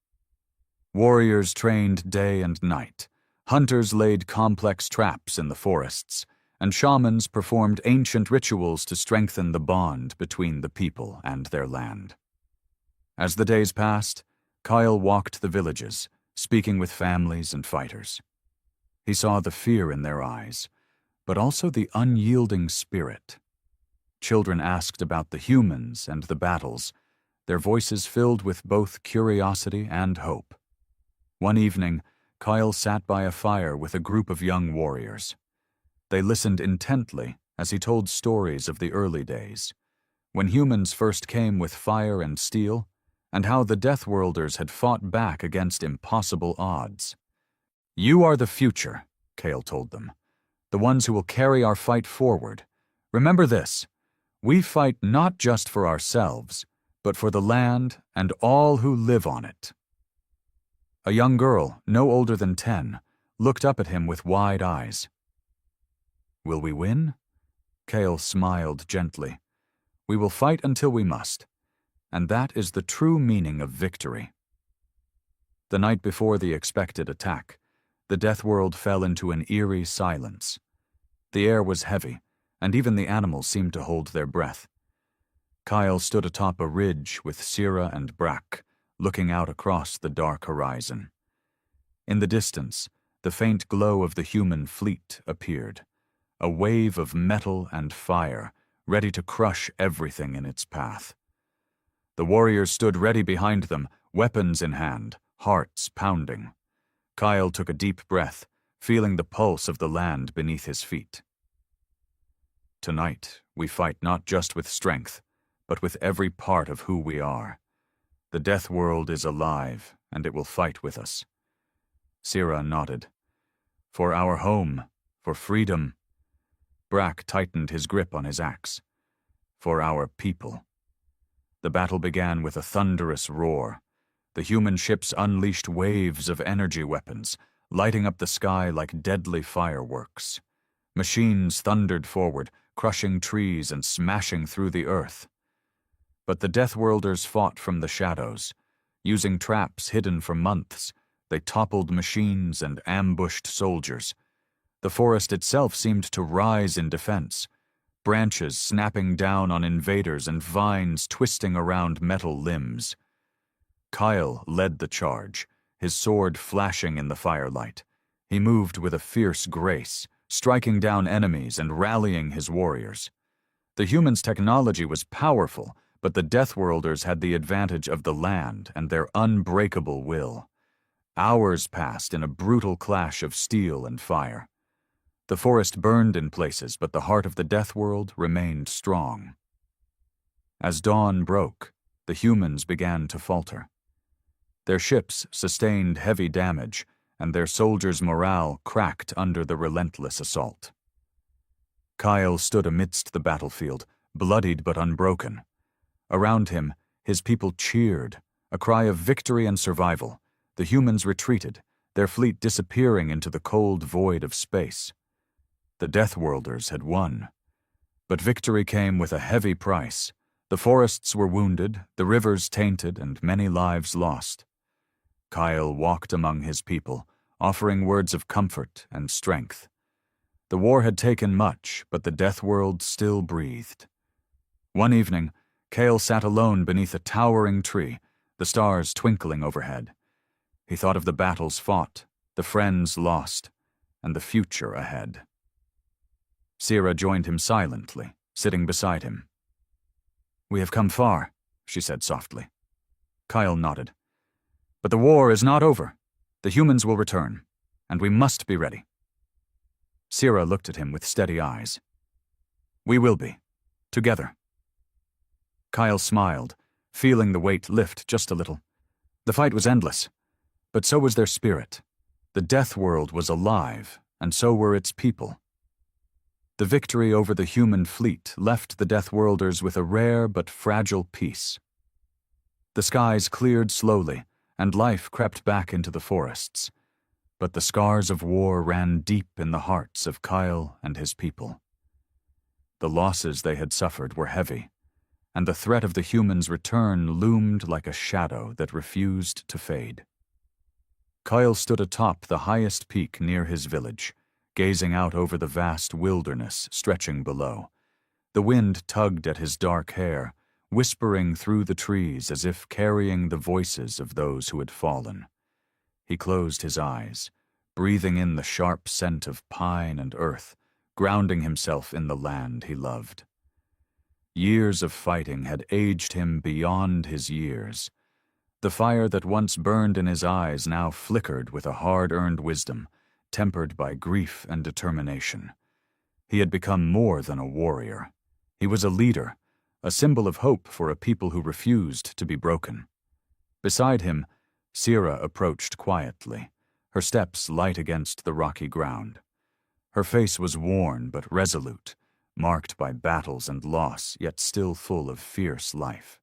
Warriors trained day and night, hunters laid complex traps in the forests, and shamans performed ancient rituals to strengthen the bond between the people and their land. As the days passed, Kyle walked the villages, speaking with families and fighters. He saw the fear in their eyes, but also the unyielding spirit. Children asked about the humans and the battles, their voices filled with both curiosity and hope. One evening, Kyle sat by a fire with a group of young warriors. They listened intently as he told stories of the early days, when humans first came with fire and steel, and how the Deathworlders had fought back against impossible odds. You are the future, Kale told them, the ones who will carry our fight forward. Remember this, we fight not just for ourselves, but for the land and all who live on it. A young girl, no older than 10, looked up at him with wide eyes. Will we win? Kale smiled gently. We will fight until we must, and that is the true meaning of victory. The night before the expected attack, the Deathworld fell into an eerie silence. The air was heavy, and even the animals seemed to hold their breath. Kyle stood atop a ridge with Sira and Brack, looking out across the dark horizon. In the distance, the faint glow of the human fleet appeared, a wave of metal and fire, ready to crush everything in its path. The warriors stood ready behind them, weapons in hand, hearts pounding. Kyle took a deep breath, feeling the pulse of the land beneath his feet. Tonight, we fight not just with strength, but with every part of who we are. The Deathworld is alive, and it will fight with us. Sira nodded. For our home, for freedom. Brack tightened his grip on his axe. For our people. The battle began with a thunderous roar. The human ships unleashed waves of energy weapons, lighting up the sky like deadly fireworks. Machines thundered forward, crushing trees and smashing through the earth. But the Deathworlders fought from the shadows. Using traps hidden for months, they toppled machines and ambushed soldiers. The forest itself seemed to rise in defense, branches snapping down on invaders and vines twisting around metal limbs. Kyle led the charge, his sword flashing in the firelight. He moved with a fierce grace, striking down enemies and rallying his warriors. The humans' technology was powerful, but the Deathworlders had the advantage of the land and their unbreakable will. Hours passed in a brutal clash of steel and fire. The forest burned in places, but the heart of the Deathworld remained strong. As dawn broke, the humans began to falter. Their ships sustained heavy damage, and their soldiers' morale cracked under the relentless assault. Kyle stood amidst the battlefield, bloodied but unbroken. Around him, his people cheered, A cry of victory and survival. The humans retreated, their fleet disappearing into the cold void of space. The Deathworlders had won. But victory came with a heavy price. The forests were wounded, the rivers tainted, and many lives lost. Kyle walked among his people, offering words of comfort and strength. The war had taken much, but the Death World still breathed. One evening, Kale sat alone beneath a towering tree, the stars twinkling overhead. He thought of the battles fought, the friends lost, and the future ahead. Sira joined him silently, sitting beside him. "We have come far," she said softly. Kyle nodded. "But the war is not over. The humans will return, and we must be ready." Sira looked at him with steady eyes. "We will be. Together." Kyle smiled, feeling the weight lift just a little. The fight was endless, but so was their spirit. The Death World was alive, and so were its people. The victory over the human fleet left the Deathworlders with a rare but fragile peace. The skies cleared slowly, and life crept back into the forests. But the scars of war ran deep in the hearts of Kyle and his people. The losses they had suffered were heavy, and the threat of the humans' return loomed like a shadow that refused to fade. Kyle stood atop the highest peak near his village, gazing out over the vast wilderness stretching below. The wind tugged at his dark hair, whispering through the trees as if carrying the voices of those who had fallen. He closed his eyes, breathing in the sharp scent of pine and earth, grounding himself in the land he loved. Years of fighting had aged him beyond his years. The fire that once burned in his eyes now flickered with a hard-earned wisdom, tempered by grief and determination. He had become more than a warrior. He was a leader, a symbol of hope for a people who refused to be broken. Beside him, Sira approached quietly, her steps light against the rocky ground. Her face was worn but resolute, marked by battles and loss, yet still full of fierce life.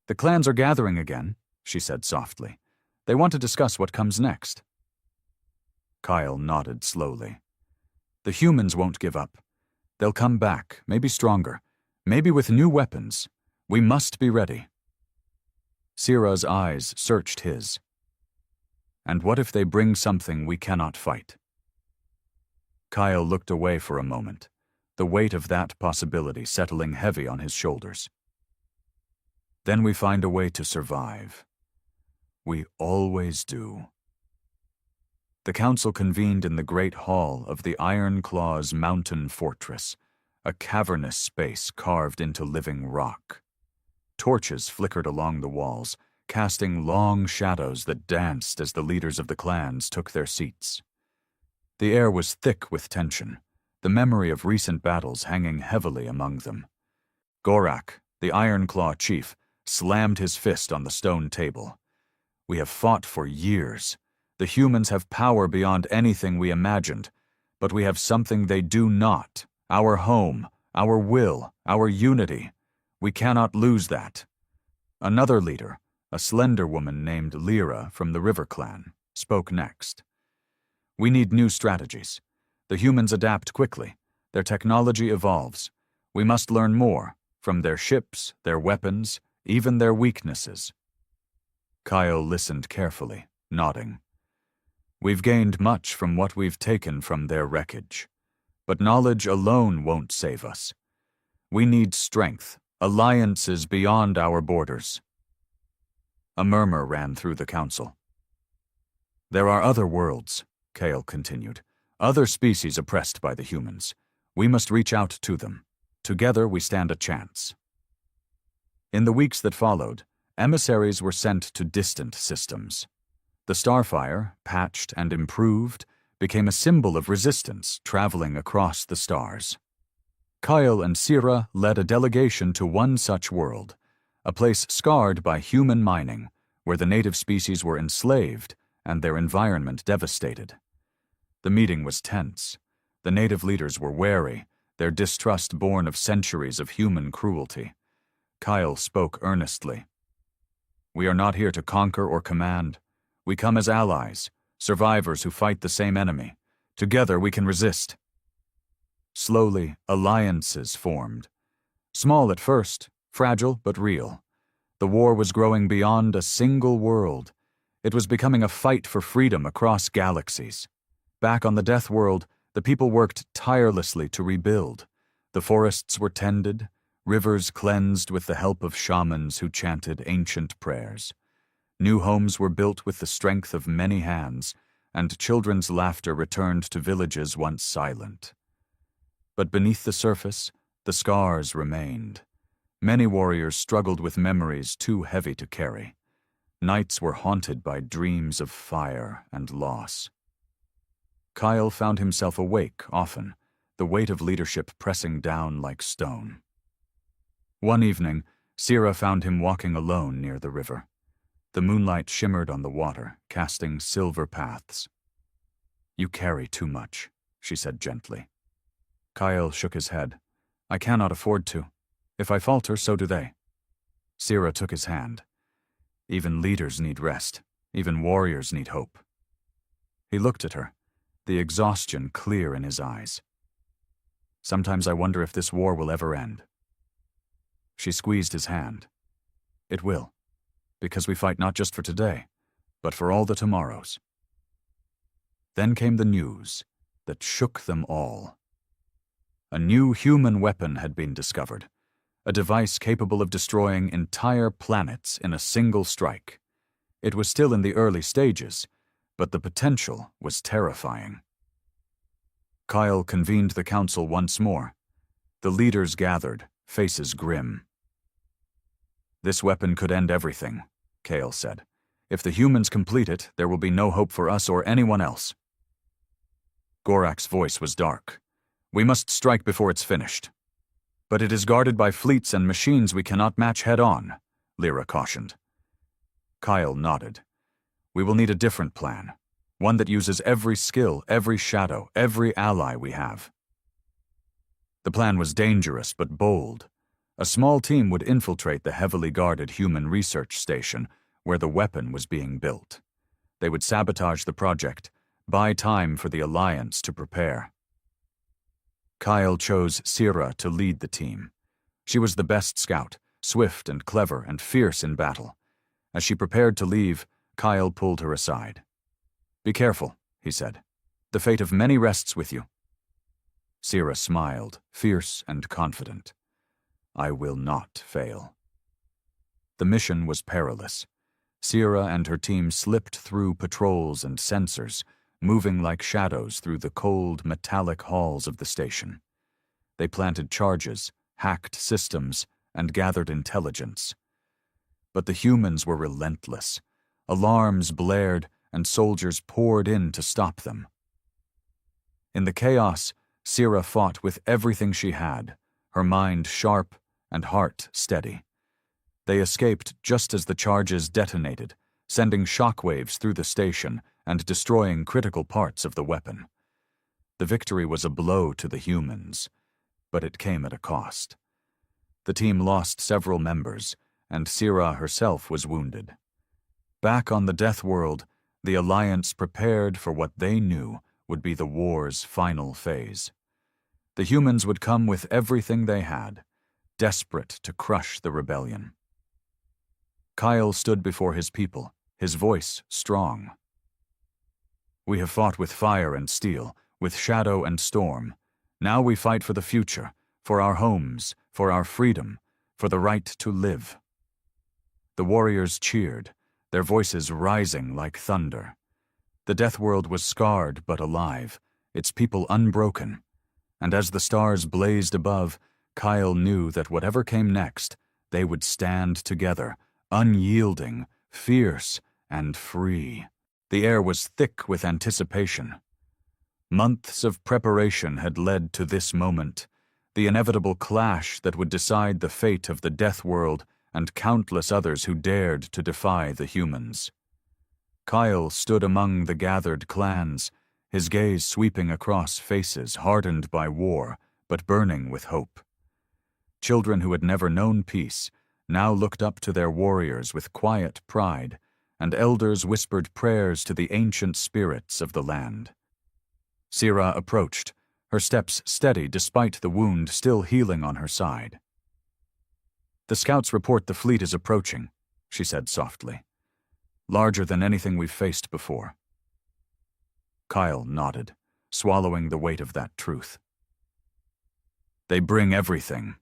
"The clans are gathering again," she said softly. "They want to discuss what comes next." Kyle nodded slowly. "The humans won't give up. They'll come back, maybe stronger, maybe with new weapons. We must be ready." Sira's eyes searched his. "And what if they bring something we cannot fight?" Kyle looked away for a moment, the weight of that possibility settling heavy on his shoulders. "Then we find a way to survive. We always do." The council convened in the great hall of the Iron Claw's mountain fortress, a cavernous space carved into living rock. Torches flickered along the walls, casting long shadows that danced as the leaders of the clans took their seats. The air was thick with tension, the memory of recent battles hanging heavily among them. Gorak, the Iron Claw chief, slammed his fist on the stone table. "We have fought for years. The humans have power beyond anything we imagined, but we have something they do not: our home, our will, our unity. We cannot lose that." Another leader, a slender woman named Lyra from the River Clan, spoke next. "We need new strategies. The humans adapt quickly. Their technology evolves. We must learn more, from their ships, their weapons, even their weaknesses." Kyle listened carefully, nodding. "We've gained much from what we've taken from their wreckage. But knowledge alone won't save us. We need strength, alliances beyond our borders." A murmur ran through the council. "There are other worlds," Kale continued, "other species oppressed by the humans. We must reach out to them. Together we stand a chance." In the weeks that followed, emissaries were sent to distant systems. The Starfire, patched and improved, became a symbol of resistance traveling across the stars. Kyle and Sira led a delegation to one such world, a place scarred by human mining, where the native species were enslaved and their environment devastated. The meeting was tense. The native leaders were wary, their distrust born of centuries of human cruelty. Kyle spoke earnestly. We are not here to conquer or command. We come as allies, survivors who fight the same enemy. Together we can resist." Slowly, alliances formed. Small at first, fragile but real. The war was growing beyond a single world. It was becoming a fight for freedom across galaxies. Back on the Death World, the people worked tirelessly to rebuild. The forests were tended, rivers cleansed with the help of shamans who chanted ancient prayers. New homes were built with the strength of many hands, and children's laughter returned to villages once silent. But beneath the surface, the scars remained. Many warriors struggled with memories too heavy to carry. Nights were haunted by dreams of fire and loss. Kyle found himself awake often, the weight of leadership pressing down like stone. One evening, Sira found him walking alone near the river. The moonlight shimmered on the water, casting silver paths. "You carry too much," she said gently. Kyle shook his head. "I cannot afford to. If I falter, so do they." Sira took his hand. "Even leaders need rest. Even warriors need hope." He looked at her, the exhaustion clear in his eyes. "Sometimes I wonder if this war will ever end." She squeezed his hand. "It will, because we fight not just for today, but for all the tomorrows." Then came the news that shook them all. A new human weapon had been discovered, a device capable of destroying entire planets in a single strike. It was still in the early stages, but the potential was terrifying. Kyle convened the council once more. The leaders gathered, faces grim. "This weapon could end everything," Kale said. "If the humans complete it, there will be no hope for us or anyone else." Gorak's voice was dark. "We must strike before it's finished." "But it is guarded by fleets and machines we cannot match head-on," Lyra cautioned. Kyle nodded. "We will need a different plan, one that uses every skill, every shadow, every ally we have." The plan was dangerous but bold. A small team would infiltrate the heavily guarded human research station where the weapon was being built. They would sabotage the project, buy time for the Alliance to prepare. Kyle chose Sira to lead the team. She was the best scout, swift and clever and fierce in battle. As she prepared to leave, Kyle pulled her aside. "Be careful," he said. "The fate of many rests with you." Sira smiled, fierce and confident. "I will not fail." The mission was perilous. Sira and her team slipped through patrols and sensors, moving like shadows through the cold, metallic halls of the station. They planted charges, hacked systems, and gathered intelligence. But the humans were relentless. Alarms blared, and soldiers poured in to stop them. In the chaos, Sira fought with everything she had, her mind sharp and heart steady. They escaped just as the charges detonated, sending shockwaves through the station and destroying critical parts of the weapon. The victory was a blow to the humans, but it came at a cost. The team lost several members, and Sira herself was wounded. Back on the Death World, the Alliance prepared for what they knew would be the war's final phase. The humans would come with everything they had, desperate to crush the rebellion. Kyle stood before his people, his voice strong. "We have fought with fire and steel, with shadow and storm. Now we fight for the future, for our homes, for our freedom, for the right to live." The warriors cheered, their voices rising like thunder. The Death World was scarred but alive, its people unbroken. And as the stars blazed above, Kyle knew that whatever came next, they would stand together, unyielding, fierce, and free. The air was thick with anticipation. Months of preparation had led to this moment, the inevitable clash that would decide the fate of the Death World and countless others who dared to defy the humans. Kyle stood among the gathered clans, his gaze sweeping across faces hardened by war but burning with hope. Children who had never known peace, now looked up to their warriors with quiet pride, and elders whispered prayers to the ancient spirits of the land. Sira approached, her steps steady despite the wound still healing on her side. "The scouts report the fleet is approaching," she said softly. "Larger than anything we've faced before." Kyle nodded, swallowing the weight of that truth. "They bring everything.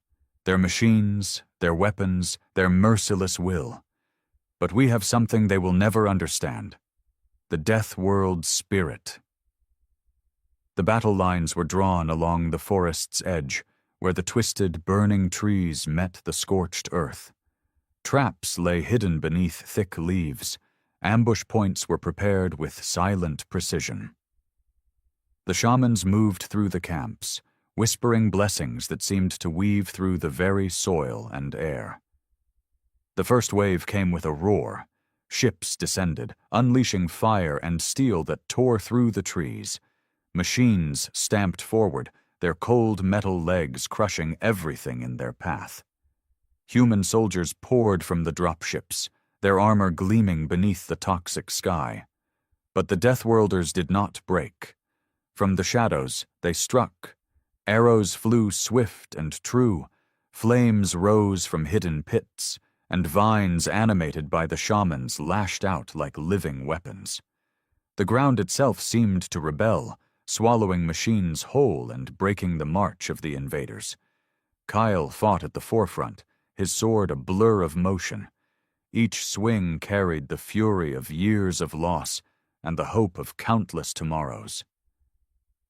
Their machines, their weapons, their merciless will. But we have something they will never understand. The Death World spirit." The battle lines were drawn along the forest's edge, where the twisted, burning trees met the scorched earth. Traps lay hidden beneath thick leaves. Ambush points were prepared with silent precision. The shamans moved through the camps, whispering blessings that seemed to weave through the very soil and air. The first wave came with a roar. Ships descended, unleashing fire and steel that tore through the trees. Machines stamped forward, their cold metal legs crushing everything in their path. Human soldiers poured from the dropships, their armor gleaming beneath the toxic sky. But the Deathworlders did not break. From the shadows, they struck. Arrows flew swift and true, flames rose from hidden pits, and vines animated by the shamans lashed out like living weapons. The ground itself seemed to rebel, swallowing machines whole and breaking the march of the invaders. Kyle fought at the forefront, his sword a blur of motion. Each swing carried the fury of years of loss and the hope of countless tomorrows.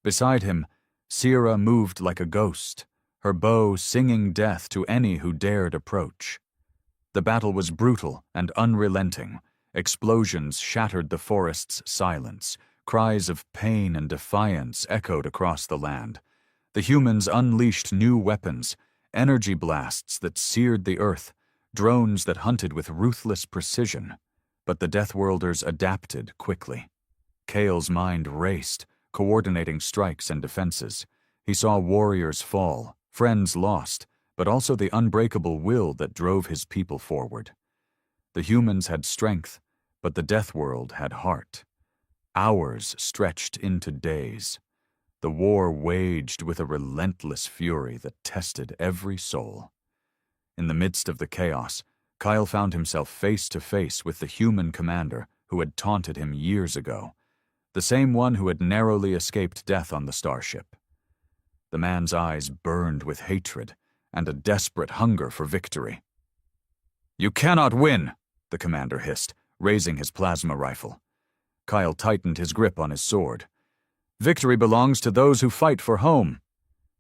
Beside him, Sira moved like a ghost, her bow singing death to any who dared approach. The battle was brutal and unrelenting. Explosions shattered the forest's silence. Cries of pain and defiance echoed across the land. The humans unleashed new weapons, energy blasts that seared the earth, drones that hunted with ruthless precision. But the Deathworlders adapted quickly. Kale's mind raced, coordinating strikes and defenses. He saw warriors fall, friends lost, but also the unbreakable will that drove his people forward. The humans had strength, but the Deathworld had heart. Hours stretched into days. The war waged with a relentless fury that tested every soul. In the midst of the chaos, Kyle found himself face to face with the human commander who had taunted him years ago, the same one who had narrowly escaped death on the starship. The man's eyes burned with hatred and a desperate hunger for victory. "You cannot win," the commander hissed, raising his plasma rifle. Kyle tightened his grip on his sword. "Victory belongs to those who fight for home."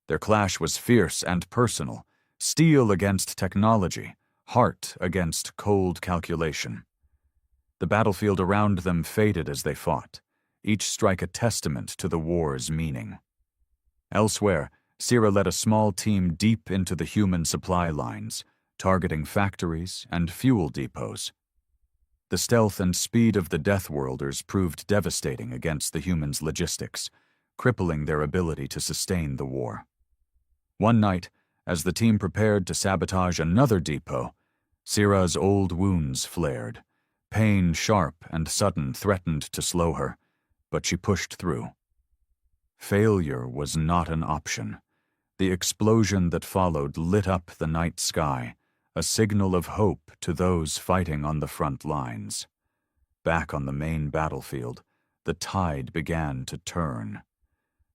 Their clash was fierce and personal, steel against technology, heart against cold calculation. The battlefield around them faded as they fought, each strike a testament to the war's meaning. Elsewhere, Sira led a small team deep into the human supply lines, targeting factories and fuel depots. The stealth and speed of the Deathworlders proved devastating against the humans' logistics, crippling their ability to sustain the war. One night, as the team prepared to sabotage another depot, Sira's old wounds flared. Pain, sharp and sudden, threatened to slow her, but she pushed through. Failure was not an option. The explosion that followed lit up the night sky, a signal of hope to those fighting on the front lines. Back on the main battlefield, the tide began to turn.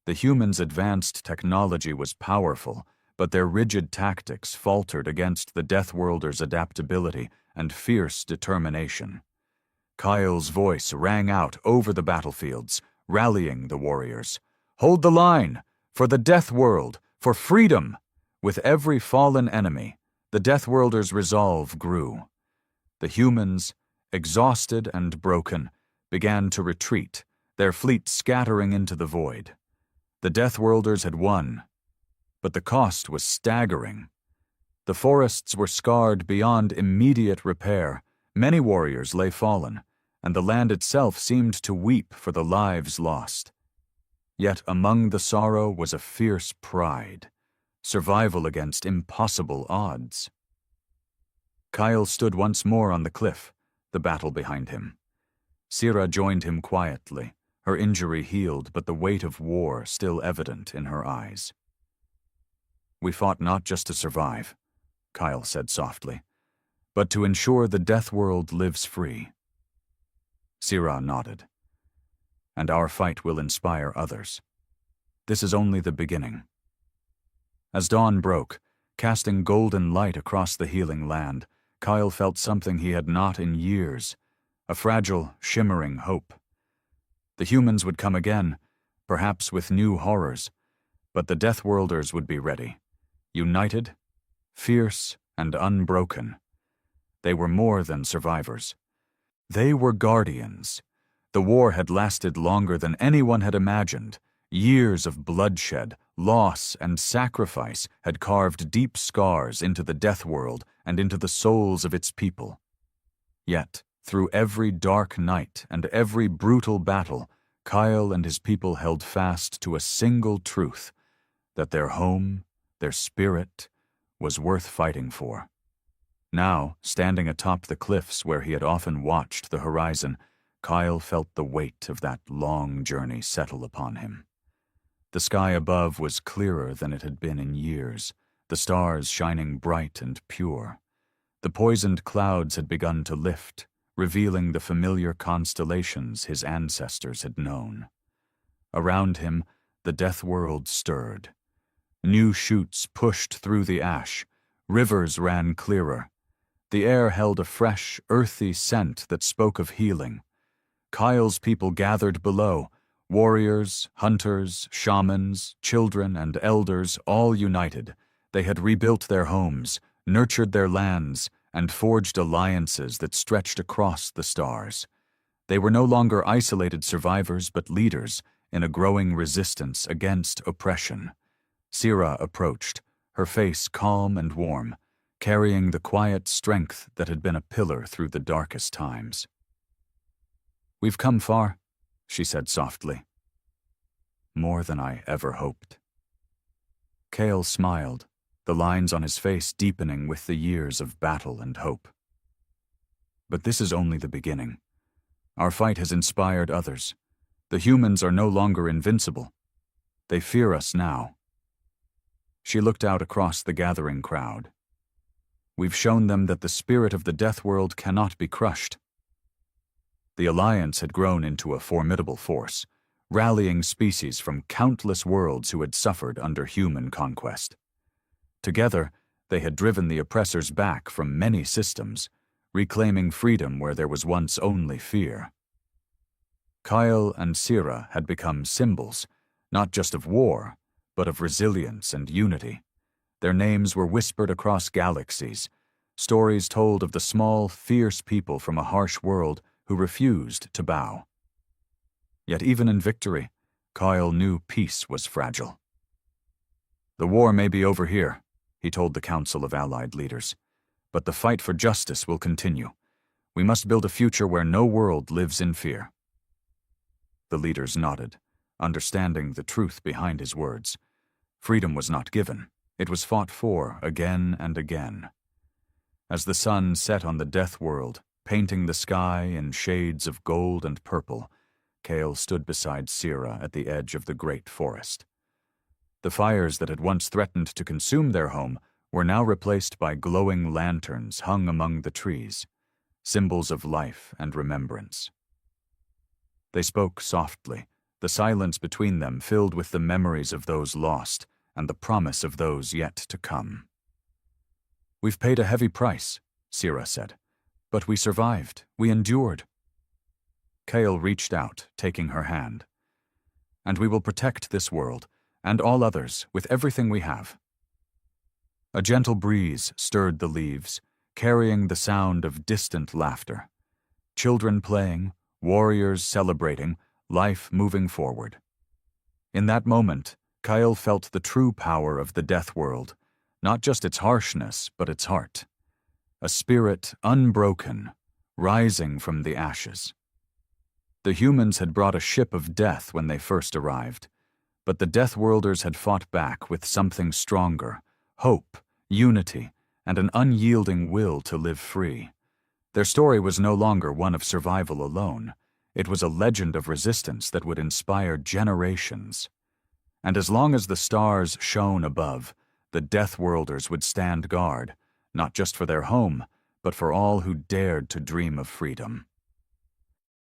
The humans' advanced technology was powerful, but their rigid tactics faltered against the Deathworlders' adaptability and fierce determination. Kyle's voice rang out over the battlefields, rallying the warriors. "Hold the line! For the Deathworld! For freedom!" With every fallen enemy, the Deathworlders' resolve grew. The humans, exhausted and broken, began to retreat, their fleet scattering into the void. The Deathworlders had won, but the cost was staggering. The forests were scarred beyond immediate repair, many warriors lay fallen, and the land itself seemed to weep for the lives lost. Yet among the sorrow was a fierce pride. Survival against impossible odds. Kyle stood once more on the cliff, the battle behind him. Sira joined him quietly, her injury healed but the weight of war still evident in her eyes. "We fought not just to survive," Kyle said softly, "but to ensure the death world lives free." Sira nodded. "And our fight will inspire others. This is only the beginning." As dawn broke, casting golden light across the healing land, Kyle felt something he had not in years, a fragile, shimmering hope. The humans would come again, perhaps with new horrors, but the Deathworlders would be ready, united, fierce, and unbroken. They were more than survivors. They were guardians. The war had lasted longer than anyone had imagined. Years of bloodshed, loss, and sacrifice had carved deep scars into the death world and into the souls of its people. Yet, through every dark night and every brutal battle, Kyle and his people held fast to a single truth, that their home, their spirit, was worth fighting for. Now, standing atop the cliffs where he had often watched the horizon, Kyle felt the weight of that long journey settle upon him. The sky above was clearer than it had been in years, the stars shining bright and pure. The poisoned clouds had begun to lift, revealing the familiar constellations his ancestors had known. Around him, the death world stirred. New shoots pushed through the ash, rivers ran clearer. The air held a fresh, earthy scent that spoke of healing. Kyle's people gathered below, warriors, hunters, shamans, children, and elders, all united. They had rebuilt their homes, nurtured their lands, and forged alliances that stretched across the stars. They were no longer isolated survivors, but leaders in a growing resistance against oppression. Sira approached, her face calm and warm, carrying the quiet strength that had been a pillar through the darkest times. "We've come far," she said softly. "More than I ever hoped." Kale smiled, the lines on his face deepening with the years of battle and hope. "But this is only the beginning. Our fight has inspired others. The humans are no longer invincible. They fear us now." She looked out across the gathering crowd. "We've shown them that the spirit of the death world cannot be crushed." The Alliance had grown into a formidable force, rallying species from countless worlds who had suffered under human conquest. Together, they had driven the oppressors back from many systems, reclaiming freedom where there was once only fear. Kyle and Sira had become symbols, not just of war, but of resilience and unity. Their names were whispered across galaxies, stories told of the small, fierce people from a harsh world who refused to bow. Yet even in victory, Kyle knew peace was fragile. "The war may be over here," he told the Council of Allied Leaders, "but the fight for justice will continue. We must build a future where no world lives in fear." The leaders nodded, understanding the truth behind his words. Freedom was not given. It was fought for again and again. As the sun set on the death world, painting the sky in shades of gold and purple, Kale stood beside Sira at the edge of the great forest. The fires that had once threatened to consume their home were now replaced by glowing lanterns hung among the trees, symbols of life and remembrance. They spoke softly, the silence between them filled with the memories of those lost and the promise of those yet to come. "We've paid a heavy price," Sira said, "but we survived, we endured." Kale reached out, taking her hand. "And we will protect this world, and all others, with everything we have." A gentle breeze stirred the leaves, carrying the sound of distant laughter. Children playing, warriors celebrating, life moving forward. In that moment, Kyle felt the true power of the death world, not just its harshness, but its heart. A spirit unbroken, rising from the ashes. The humans had brought a ship of death when they first arrived, but the Deathworlders had fought back with something stronger, hope, unity, and an unyielding will to live free. Their story was no longer one of survival alone. It was a legend of resistance that would inspire generations. And as long as the stars shone above, the Deathworlders would stand guard, not just for their home, but for all who dared to dream of freedom.